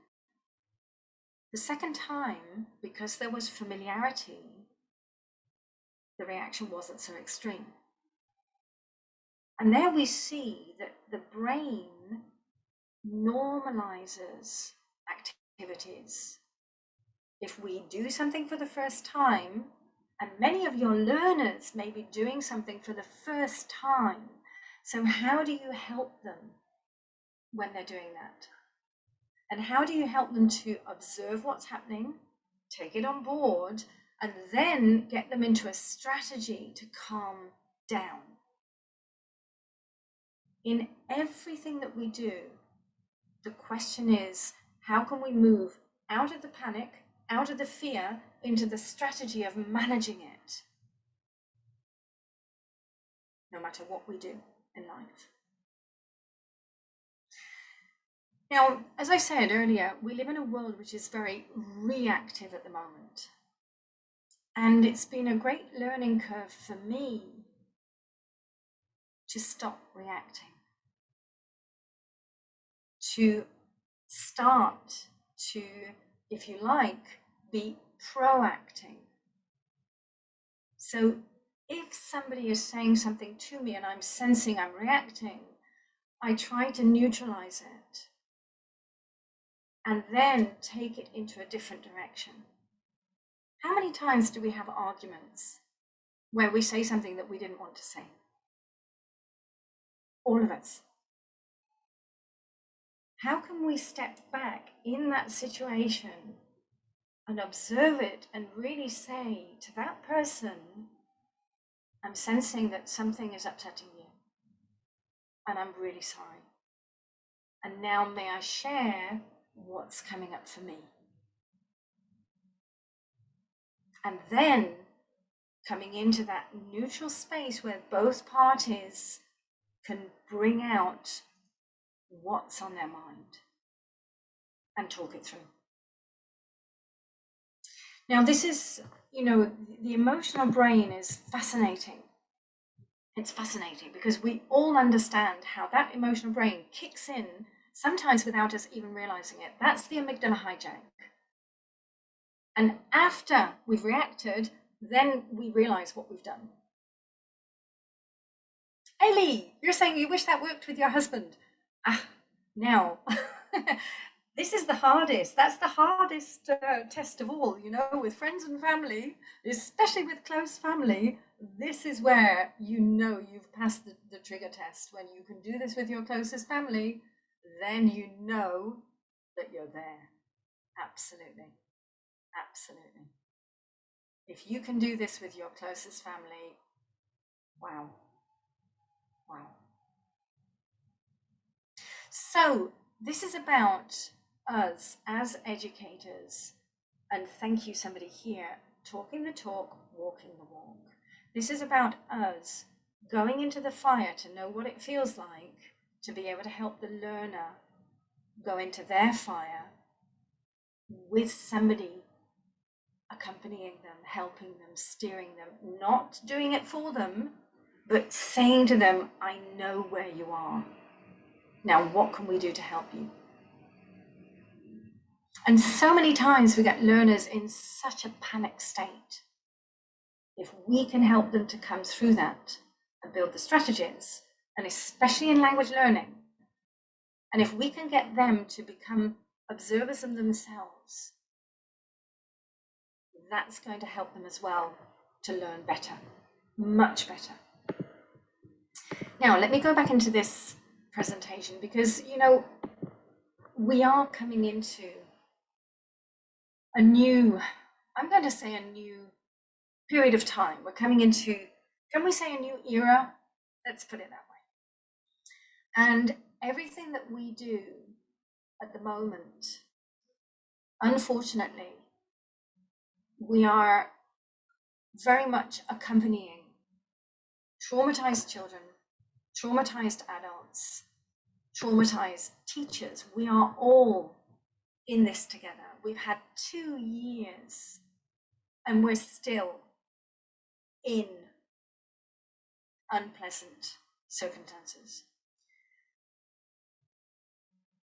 The second time, because there was familiarity, the reaction wasn't so extreme. And there we see that the brain normalizes activities. If we do something for the first time, and many of your learners may be doing something for the first time, so how do you help them when they're doing that? And how do you help them to observe what's happening, take it on board, and then get them into a strategy to calm down? In everything that we do, the question is, how can we move out of the panic, out of the fear, into the strategy of managing it, no matter what we do in life? Now, as I said earlier, we live in a world which is very reactive at the moment. And it's been a great learning curve for me to stop reacting, to start to, if you like, be proacting. So if somebody is saying something to me and I'm sensing I'm reacting, I try to neutralize it and then take it into a different direction. How many times do we have arguments where we say something that we didn't want to say? All of us. How can we step back in that situation and observe it and really say to that person, I'm sensing that something is upsetting you and I'm really sorry. And now may I share what's coming up for me? And then coming into that neutral space where both parties can bring out what's on their mind and talk it through. Now, this is, the emotional brain is fascinating. It's fascinating because we all understand how that emotional brain kicks in, sometimes without us even realizing it. That's the amygdala hijack. And after we've reacted, then we realize what we've done. Ellie, you're saying you wish that worked with your husband. Now, this is the hardest. That's the hardest test of all, with friends and family, especially with close family. This is where you've passed the trigger test. When you can do this with your closest family, then you know that you're there. Absolutely. Absolutely. If you can do this with your closest family, wow. Wow. So this is about us as educators, and thank you somebody here, talking the talk, walking the walk. This is about us going into the fire to know what it feels like to be able to help the learner go into their fire with somebody accompanying them, helping them, steering them, not doing it for them, but saying to them, I know where you are. Now, what can we do to help you? And so many times we get learners in such a panic state. If we can help them to come through that and build the strategies, and especially in language learning, and if we can get them to become observers of themselves, that's going to help them as well to learn better, much better. Now, let me go back into this presentation because, we are coming into a new, I'm going to say a new period of time. We're coming into, can we say a new era? Let's put it that way. And everything that we do at the moment, unfortunately, we are very much accompanying traumatized children, traumatized adults, traumatized teachers. We are all in this together. We've had 2 years and we're still in unpleasant circumstances.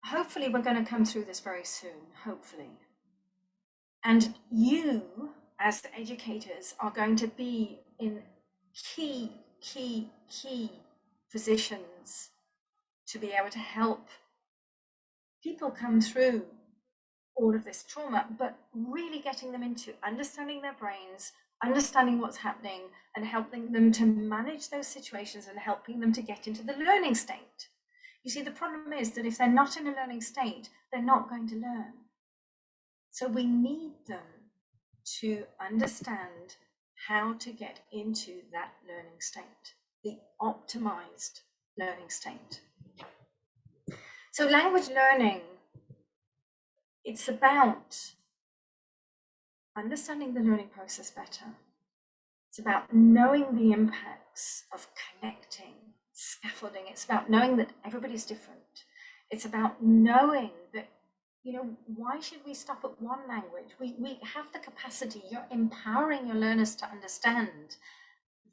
Hopefully we're going to come through this very soon, hopefully. And you, as educators, are going to be in key positions to be able to help people come through all of this trauma, but really getting them into understanding their brains, understanding what's happening, and helping them to manage those situations and helping them to get into the learning state. You see, the problem is that if they're not in a learning state, they're not going to learn. So we need them to understand how to get into that learning state, the optimized learning state. So language learning, it's about understanding the learning process better. It's about knowing the impacts of connecting, scaffolding. It's about knowing that everybody's different. It's about knowing that, why should we stop at one language? We have the capacity. You're empowering your learners to understand.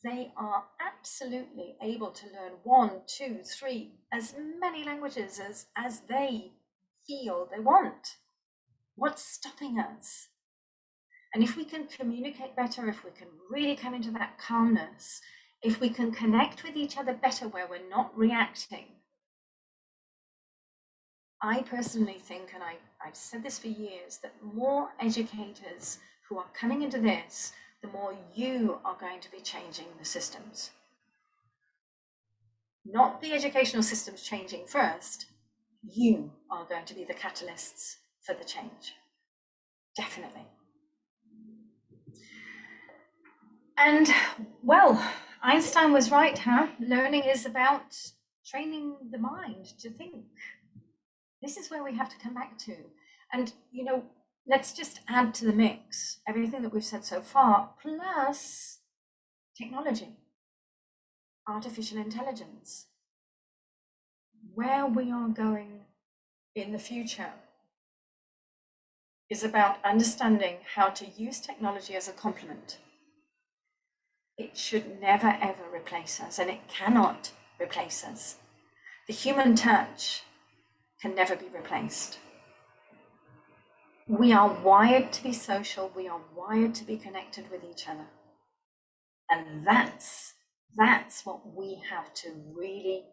They are absolutely able to learn 1, 2, 3, as many languages as they feel they want. What's stopping us? And if we can communicate better, if we can really come into that calmness, if we can connect with each other better where we're not reacting, I personally think, and I've said this for years, that more educators who are coming into this, the more you are going to be changing the systems. Not the educational systems changing first, you are going to be the catalysts for the change. Definitely. And, well, Einstein was right, huh? Learning is about training the mind to think. This is where we have to come back to. And, let's just add to the mix everything that we've said so far, plus technology, artificial intelligence. Where we are going in the future is about understanding how to use technology as a complement. It should never, ever replace us, and it cannot replace us. The human touch can never be replaced. We are wired to be social. We are wired to be connected with each other. And that's what we have to really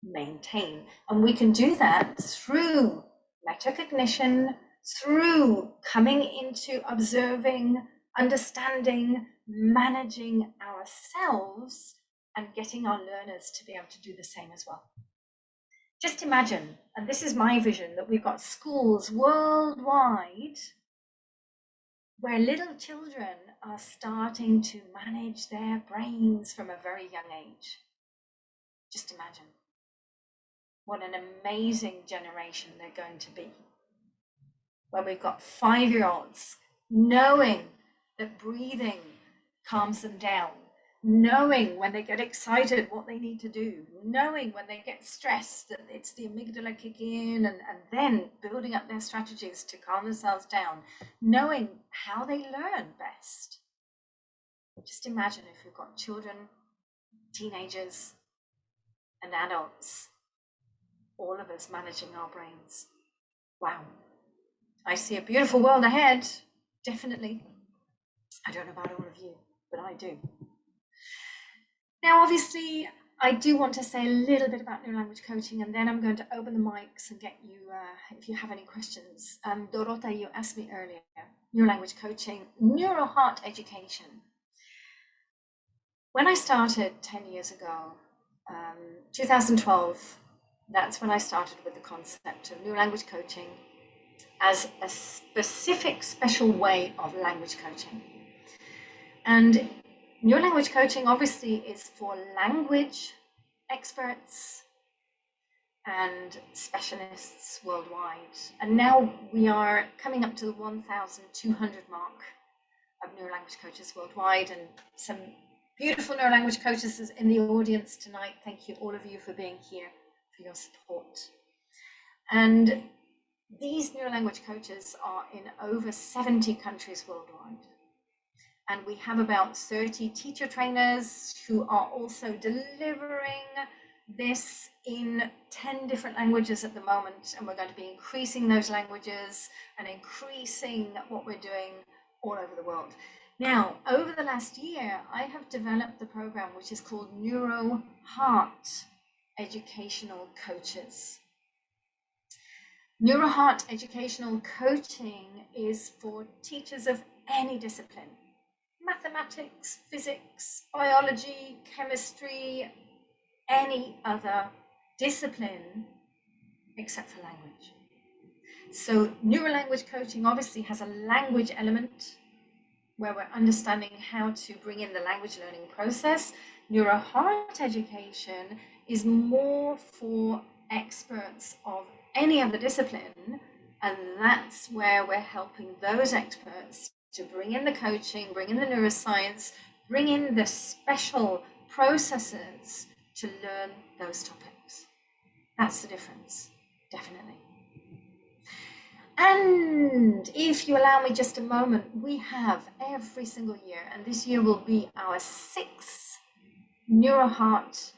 maintain. And we can do that through metacognition, through coming into observing, understanding, managing ourselves, and getting our learners to be able to do the same as well. Just imagine, and this is my vision, that we've got schools worldwide where little children are starting to manage their brains from a very young age. Just imagine what an amazing generation they're going to be. When we've got 5-year-olds knowing that breathing calms them down, knowing when they get excited what they need to do, knowing when they get stressed that it's the amygdala kick in, and then building up their strategies to calm themselves down, knowing how they learn best. Just imagine if we've got children, teenagers, and adults, all of us managing our brains. Wow. I see a beautiful world ahead, definitely. I don't know about all of you, but I do. Now, obviously, I do want to say a little bit about neurolanguage coaching, and then I'm going to open the mics and get you, if you have any questions. Dorota, you asked me earlier, neurolanguage coaching, neuroheart education. When I started 10 years ago, 2012, that's when I started with the concept of neurolanguage coaching as a specific, special way of language coaching. And neurolanguage coaching obviously is for language experts and specialists worldwide. And now we are coming up to the 1,200 mark of neurolanguage coaches worldwide, and some beautiful neurolanguage coaches in the audience tonight. Thank you, all of you, for being here, for your support. And these neurolanguage coaches are in over 70 countries worldwide. And we have about 30 teacher trainers who are also delivering this in 10 different languages at the moment. And we're going to be increasing those languages and increasing what we're doing all over the world. Now, over the last year, I have developed the program which is called Neuro Heart Educational Coaches. Neuro Heart Educational Coaching is for teachers of any discipline: mathematics, physics, biology, chemistry, any other discipline except for language. So neurolanguage coaching obviously has a language element where we're understanding how to bring in the language learning process. Neuro Heart education is more for experts of any other discipline, and that's where we're helping those experts to bring in the coaching, bring in the neuroscience, bring in the special processes to learn those topics. That's the difference, definitely. And if you allow me just a moment, we have every single year, and this year will be our 6th Neuro Heart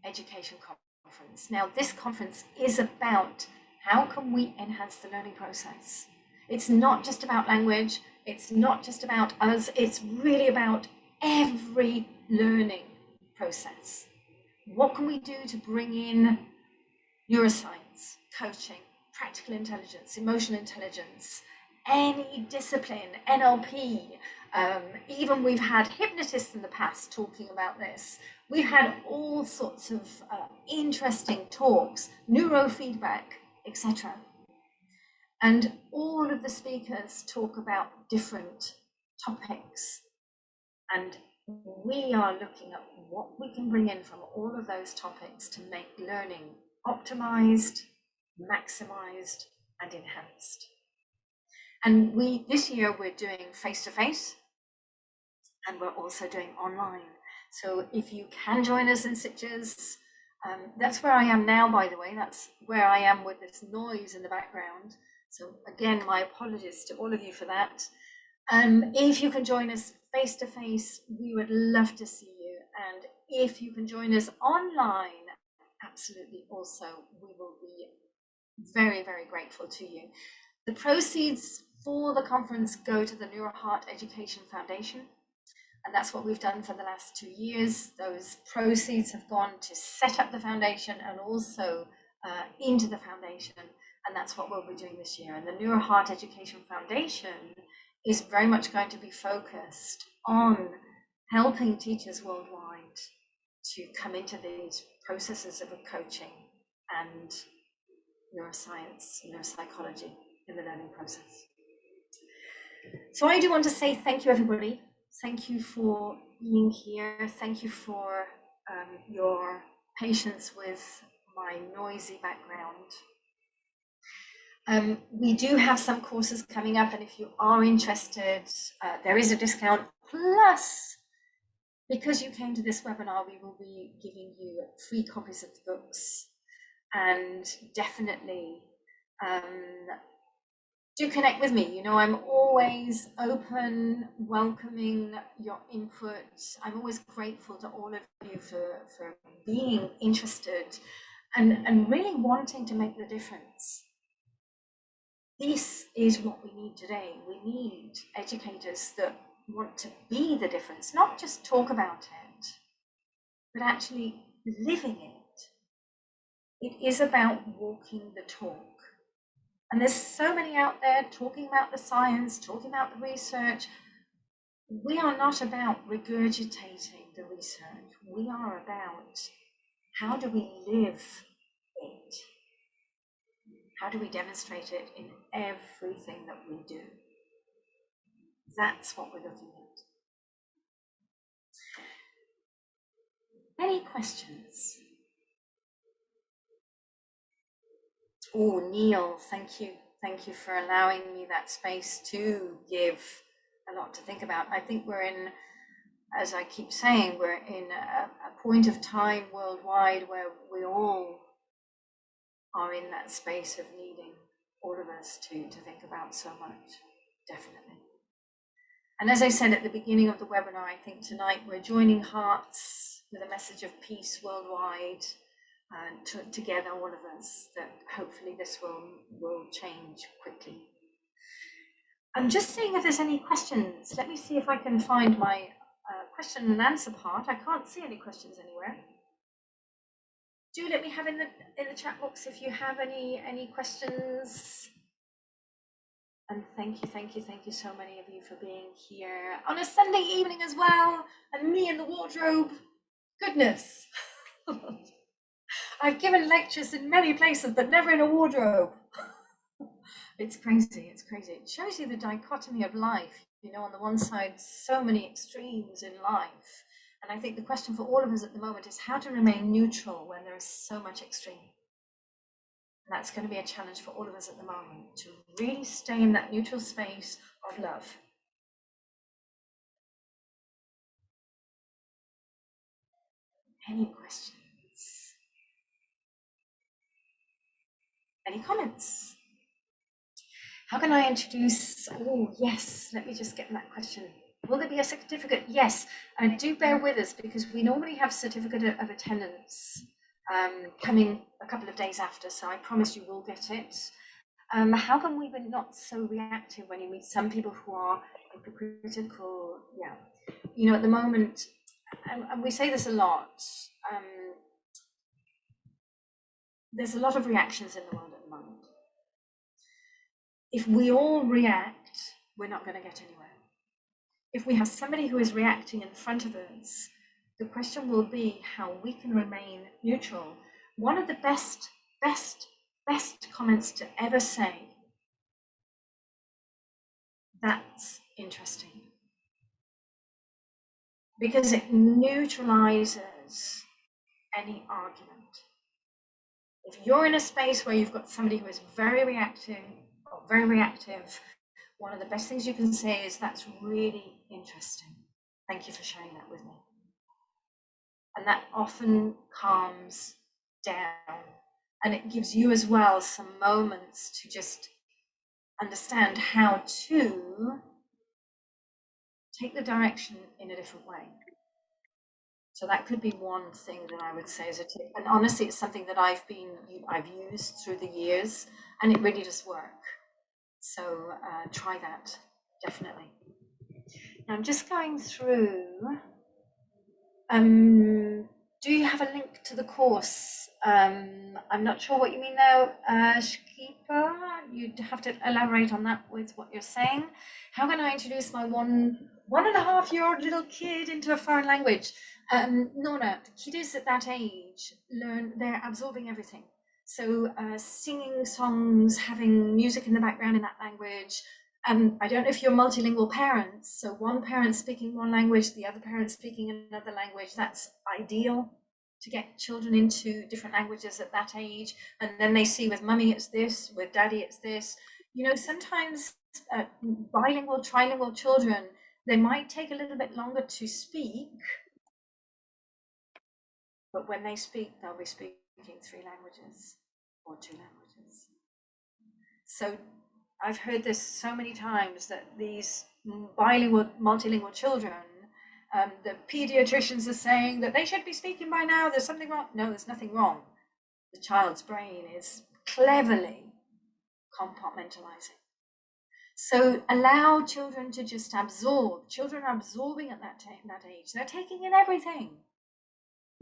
Education Conference. Now, this conference is about how can we enhance the learning process. It's not just about language, it's not just about us, it's really about every learning process. What can we do to bring in neuroscience, coaching, practical intelligence, emotional intelligence, any discipline, NLP, even we've had hypnotists in the past talking about this. We've had all sorts of interesting talks, neurofeedback, etc. And all of the speakers talk about different topics. And we are looking at what we can bring in from all of those topics to make learning optimized, maximized, and enhanced. And this year we're doing face-to-face, and we're also doing online. So if you can join us in Sitges, that's where I am now, by the way. That's where I am with this noise in the background. So again, my apologies to all of you for that. If you can join us face-to-face, we would love to see you. And if you can join us online, absolutely also, we will be very, very grateful to you. The proceeds for the conference go to the Neuro Heart Education Foundation, and that's what we've done for the last 2 years. Those proceeds have gone to set up the foundation and also into the foundation, and that's what we'll be doing this year. And the Neuro Heart Education Foundation is very much going to be focused on helping teachers worldwide to come into these processes of coaching and neuroscience, neuropsychology in the learning process. So I do want to say thank you, everybody. Thank you for being here. Thank you for your patience with my noisy background. We do have some courses coming up, and if you are interested, there is a discount. Plus, because you came to this webinar, we will be giving you free copies of the books. And definitely do connect with me. You know, I'm always open, welcoming your input. I'm always grateful to all of you for being interested and really wanting to make the difference. This is what we need today. We need educators that want to be the difference, not just talk about it, but actually living it. It is about walking the talk. And there's so many out there talking about the science, talking about the research. We are not about regurgitating the research. We are about how do we live it? How do we demonstrate it in everything that we do? That's what we're looking at. Any questions? Oh, Neil, thank you. Thank you for allowing me that space to give a lot to think about. I think we're in, as I keep saying, we're in a point of time worldwide where we all are in that space of needing, all of us, to think about so much, definitely. And as I said at the beginning of the webinar, I think tonight we're joining hearts with a message of peace worldwide, together, all of us, that hopefully this will change quickly. I'm just seeing if there's any questions. Let me see if I can find my question and answer part. I can't see any questions anywhere. Do let me have in the chat box if you have any questions. And thank you so many of you for being here on a Sunday evening as well, and me in the wardrobe. Goodness. I've given lectures in many places, but never in a wardrobe. It's crazy, it's crazy. It shows you the dichotomy of life. You know, on the one side, so many extremes in life. And I think the question for all of us at the moment is how to remain neutral when there is so much extreme. And that's going to be a challenge for all of us at the moment, to really stay in that neutral space of love. Any questions? Any comments? How can I introduce? Oh, yes, let me just get that question. Will there be a certificate? Yes, and do bear with us because we normally have certificate of attendance coming a couple of days after, so I promise you will get it. How come we were not so reactive when you meet some people who are hypocritical? Yeah, you know, at the moment, and we say this a lot, there's a lot of reactions in the world at the moment. If we all react, we're not going to get anywhere. If we have somebody who is reacting in front of us, the question will be how we can remain neutral. One of the best comments to ever say, that's interesting, because it neutralizes any argument. If you're in a space where you've got somebody who is very reactive, one of the best things you can say is, that's really interesting. Thank you for sharing that with me. And that often calms down, and it gives you as well some moments to just understand how to take the direction in a different way. So that could be one thing that I would say as a tip. And honestly, it's something that I've used through the years, and it really does work. So try that, definitely. Now I'm just going through. Do you have a link to the course? I'm not sure what you mean now, Shkipa. You'd have to elaborate on that with what you're saying. How can I introduce my one and a half year old little kid into a foreign language? Nona, kiddos at that age they're absorbing everything. So singing songs, having music in the background in that language. I don't know if you're multilingual parents, so one parent speaking one language, the other parent speaking another language. That's ideal to get children into different languages at that age. And then they see with mummy it's this, with daddy it's this. You know, sometimes bilingual, trilingual children, they might take a little bit longer to speak, but when they speak, they'll be speaking 3 languages or 2 languages. So I've heard this so many times that these bilingual, multilingual children, the pediatricians are saying that they should be speaking by now, there's something wrong. No, there's nothing wrong. The child's brain is cleverly compartmentalizing. So allow children to just absorb. Children are absorbing at that age. They're taking in everything.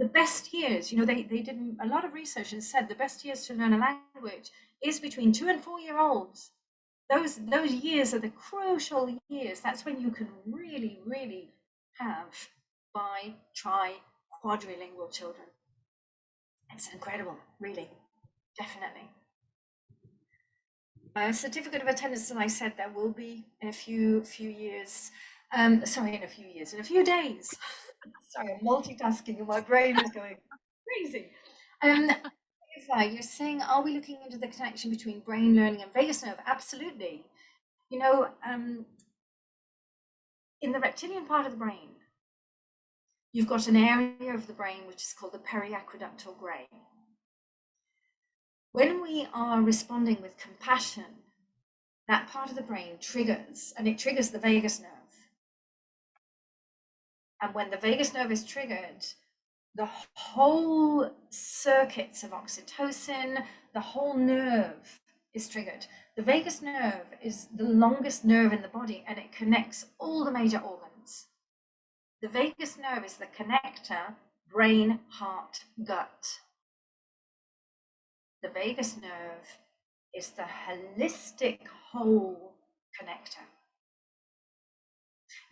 The best years, you know, they did a lot of research and said the best years to learn a language is between 2 and 4 year olds. Those years are the crucial years. That's when you can really, really have quadrilingual children. It's incredible, really, definitely. Certificate of attendance, and I said there will be in a few years. In a few days. Sorry, I'm multitasking and my brain is going crazy. You're saying, are we looking into the connection between brain learning and vagus nerve? Absolutely. You know, in the reptilian part of the brain, you've got an area of the brain which is called the periaqueductal gray. When we are responding with compassion, that part of the brain triggers, and it triggers the vagus nerve. And when the vagus nerve is triggered, the whole circuits of oxytocin, the whole nerve is triggered. The vagus nerve is the longest nerve in the body, and it connects all the major organs. The vagus nerve is the connector, brain, heart, gut. The vagus nerve is the holistic whole connector.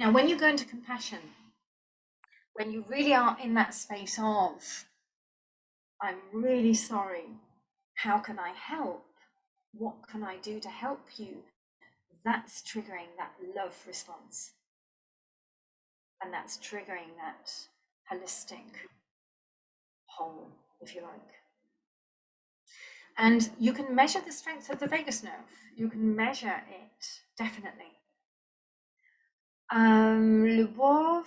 Now, when you go into compassion, when you really are in that space of, I'm really sorry, how can I help? What can I do to help you? That's triggering that love response. And that's triggering that holistic whole, if you like. And you can measure the strength of the vagus nerve. You can measure it, definitely. Lyubov,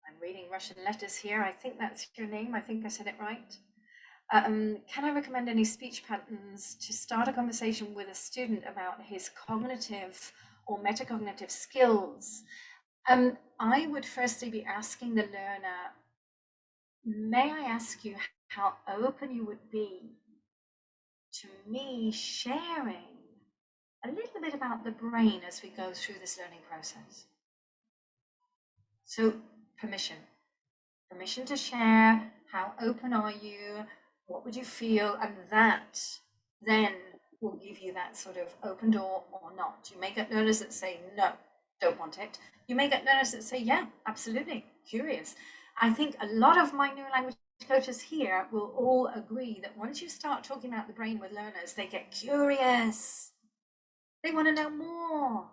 I'm reading Russian letters here. I think that's your name. I think I said it right. Can I recommend any speech patterns to start a conversation with a student about his cognitive or metacognitive skills? I would firstly be asking the learner, may I ask you how open you would be to me sharing a little bit about the brain as we go through this learning process? So permission to share. How open are you? What would you feel? And that then will give you that sort of open door or not. You may get learners that say, no, don't want it. You may get learners that say, yeah, absolutely, curious. I think a lot of my neurolanguage coaches here will all agree that once you start talking about the brain with learners, they get curious. They want to know more.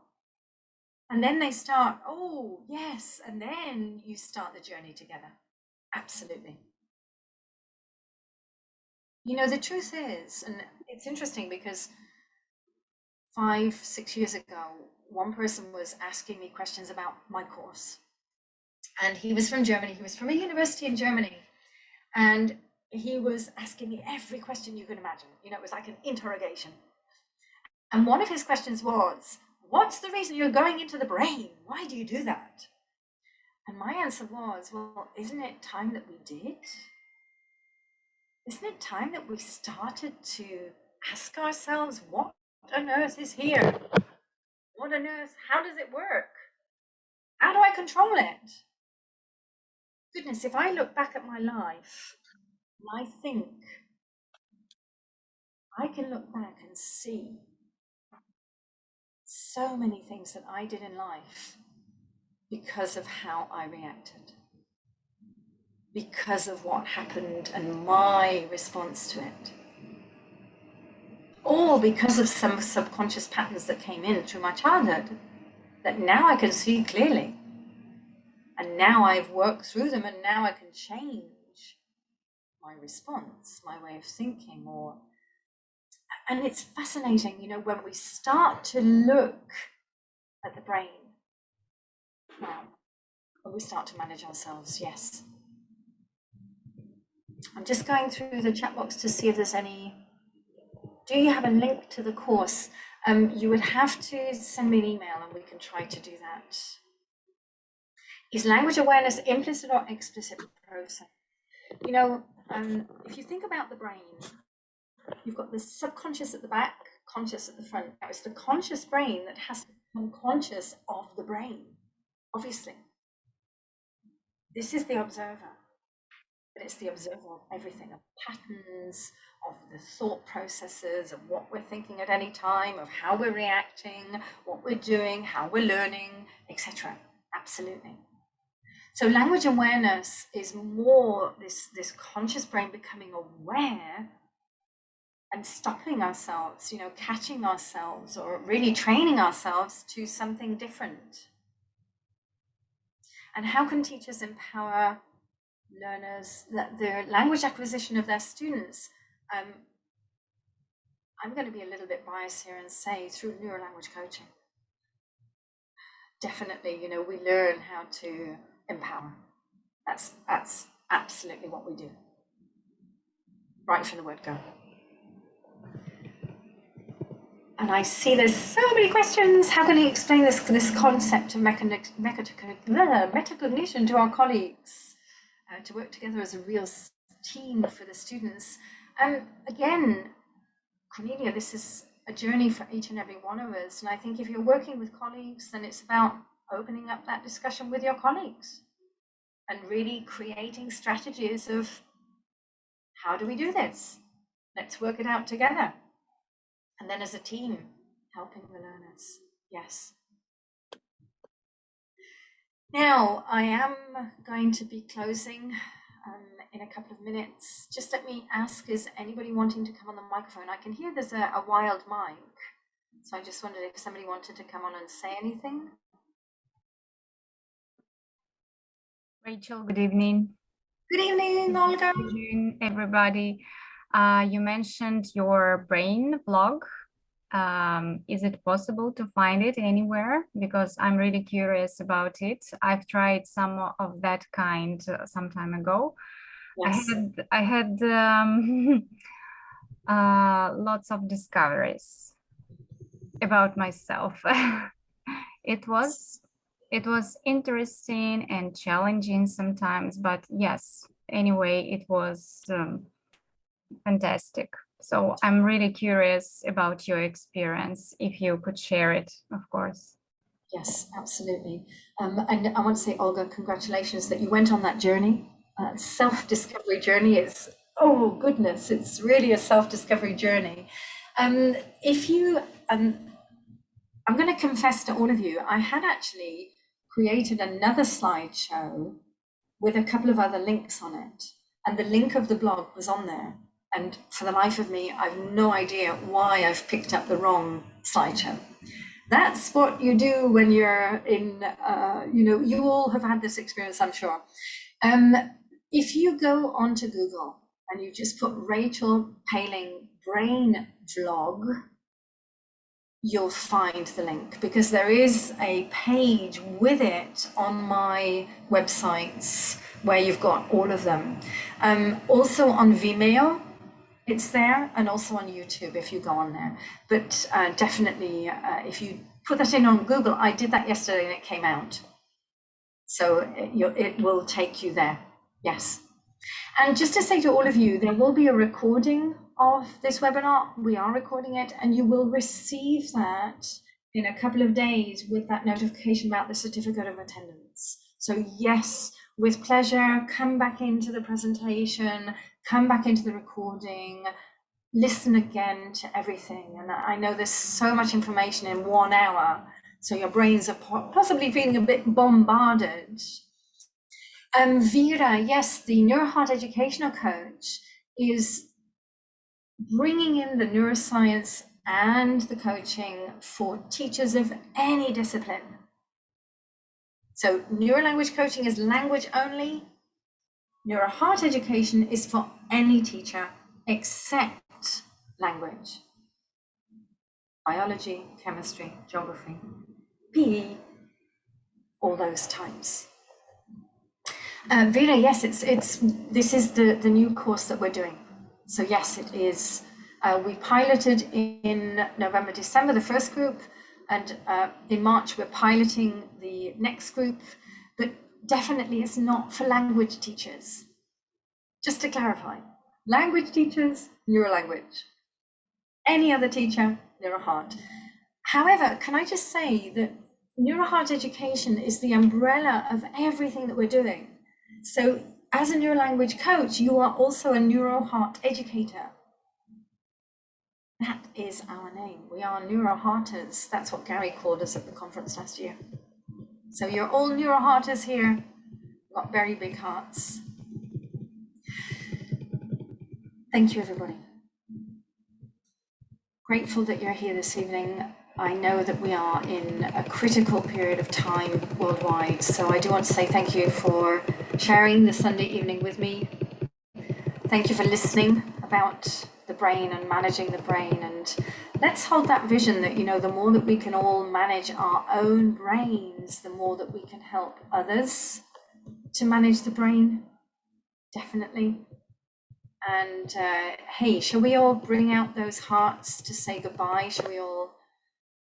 And then they start, oh, yes. And then you start the journey together. Absolutely. You know, the truth is, and it's interesting because 5-6 years ago, one person was asking me questions about my course. And he was from Germany. He was from a university in Germany. And he was asking me every question you could imagine. You know, it was like an interrogation. And one of his questions was, what's the reason you're going into the brain? Why do you do that? And my answer was, well, isn't it time that we did? Isn't it time that we started to ask ourselves, what on earth is here? What on earth, how does it work? How do I control it? Goodness, if I look back at my life, I think I can look back and see so many things that I did in life because of how I reacted, because of what happened and my response to it, or because of some subconscious patterns that came in through my childhood that now I can see clearly. And now I've worked through them, and now I can change my response, my way of thinking, and it's fascinating, you know, when we start to look at the brain, when we start to manage ourselves, yes. I'm just going through the chat box to see if there's any. Do you have a link to the course? You would have to send me an email and we can try to do that. Is language awareness implicit or explicit process? You know, if you think about the brain, you've got the subconscious at the back, conscious at the front. Now it's the conscious brain that has to become conscious of the brain, obviously. This is the observer, but it's the observer of everything, of patterns, of the thought processes, of what we're thinking at any time, of how we're reacting, what we're doing, how we're learning, etc. Absolutely. So language awareness is more this conscious brain becoming aware and stopping ourselves, you know, catching ourselves, or really training ourselves to something different. And how can teachers empower learners, that their language acquisition of their students? I'm going to be a little bit biased here and say through neurolanguage coaching. definitely, you know, we learn how to empower. That's absolutely what we do, right from the word go. And I see there's so many questions. How can you explain this concept of metacognition to our colleagues, to work together as a real team for the students? Again, Cornelia, this is a journey for each and every one of us. And I think if you're working with colleagues, then it's about opening up that discussion with your colleagues and really creating strategies of how do we do this? Let's work it out together. And then as a team, helping the learners. Yes. Now, I am going to be closing in a couple of minutes. Just let me ask, is anybody wanting to come on the microphone? I can hear there's a wild mic. So I just wondered if somebody wanted to come on and say anything. Rachel, good evening. Good evening, Olga. Good evening, everybody. You mentioned your brain blog. Is it possible to find it anywhere? Because I'm really curious about it. I've tried some of that kind some time ago. Yes. I had lots of discoveries about myself. It was interesting and challenging sometimes, but yes, anyway, it was fantastic. So I'm really curious about your experience, if you could share it, of course. Yes, absolutely. And I want to say, Olga, congratulations that you went on that journey. Self-discovery journey is, oh goodness, it's really a self-discovery journey. If you, I'm going to confess to all of you, I had actually created another slideshow with a couple of other links on it. And the link of the blog was on there. And for the life of me, I've no idea why I've picked up the wrong slideshow. That's what you do when you're in, you know, you all have had this experience, I'm sure. If you go onto Google and you just put Rachel Paling brain vlog, you'll find the link, because there is a page with it on my websites where you've got all of them. Also on Vimeo, it's there, and also on YouTube if you go on there. But definitely, if you put that in on Google, I did that yesterday and it came out. So it will take you there, yes. And just to say to all of you, there will be a recording of this webinar. We are recording it, and you will receive that in a couple of days with that notification about the certificate of attendance. So yes, with pleasure, come back into the presentation, come back into the recording, listen again to everything. And I know there's so much information in 1 hour, so your brains are possibly feeling a bit bombarded. Vera, yes, the NeuroHeart educational coach, is bringing in the neuroscience and the coaching for teachers of any discipline. So Neurolanguage Coaching is language only. NeuroHeart education is for any teacher except language. Biology, chemistry, geography, PE, all those types. Vera, yes, this is the new course that we're doing. So yes, it is. We piloted in November, December, the first group, and in March we're piloting the next group, but definitely it's not for language teachers. Just to clarify, language teachers, Neurolanguage. Any other teacher, NeuroHeart. However, can I just say that NeuroHeart education is the umbrella of everything that we're doing. So as a Neurolanguage coach, you are also a NeuroHeart educator. That is our name. We are NeuroHearters. That's what Gary called us at the conference last year. So you're all NeuroHearters here. Got very big hearts. Thank you, everybody. Grateful that you're here this evening. I know that we are in a critical period of time worldwide, so I do want to say thank you for sharing the Sunday evening with me. Thank you for listening about the brain and managing the brain, and let's hold that vision that, the more that we can all manage our own brains, the more that we can help others to manage the brain, definitely. And hey, shall we all bring out those hearts to say goodbye? Shall we all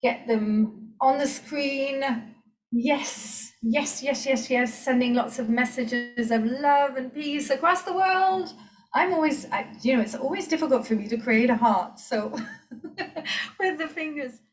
get them on the screen? Yes, yes, yes, yes, yes. Sending lots of messages of love and peace across the world. It's always difficult for me to create a heart. So with the fingers.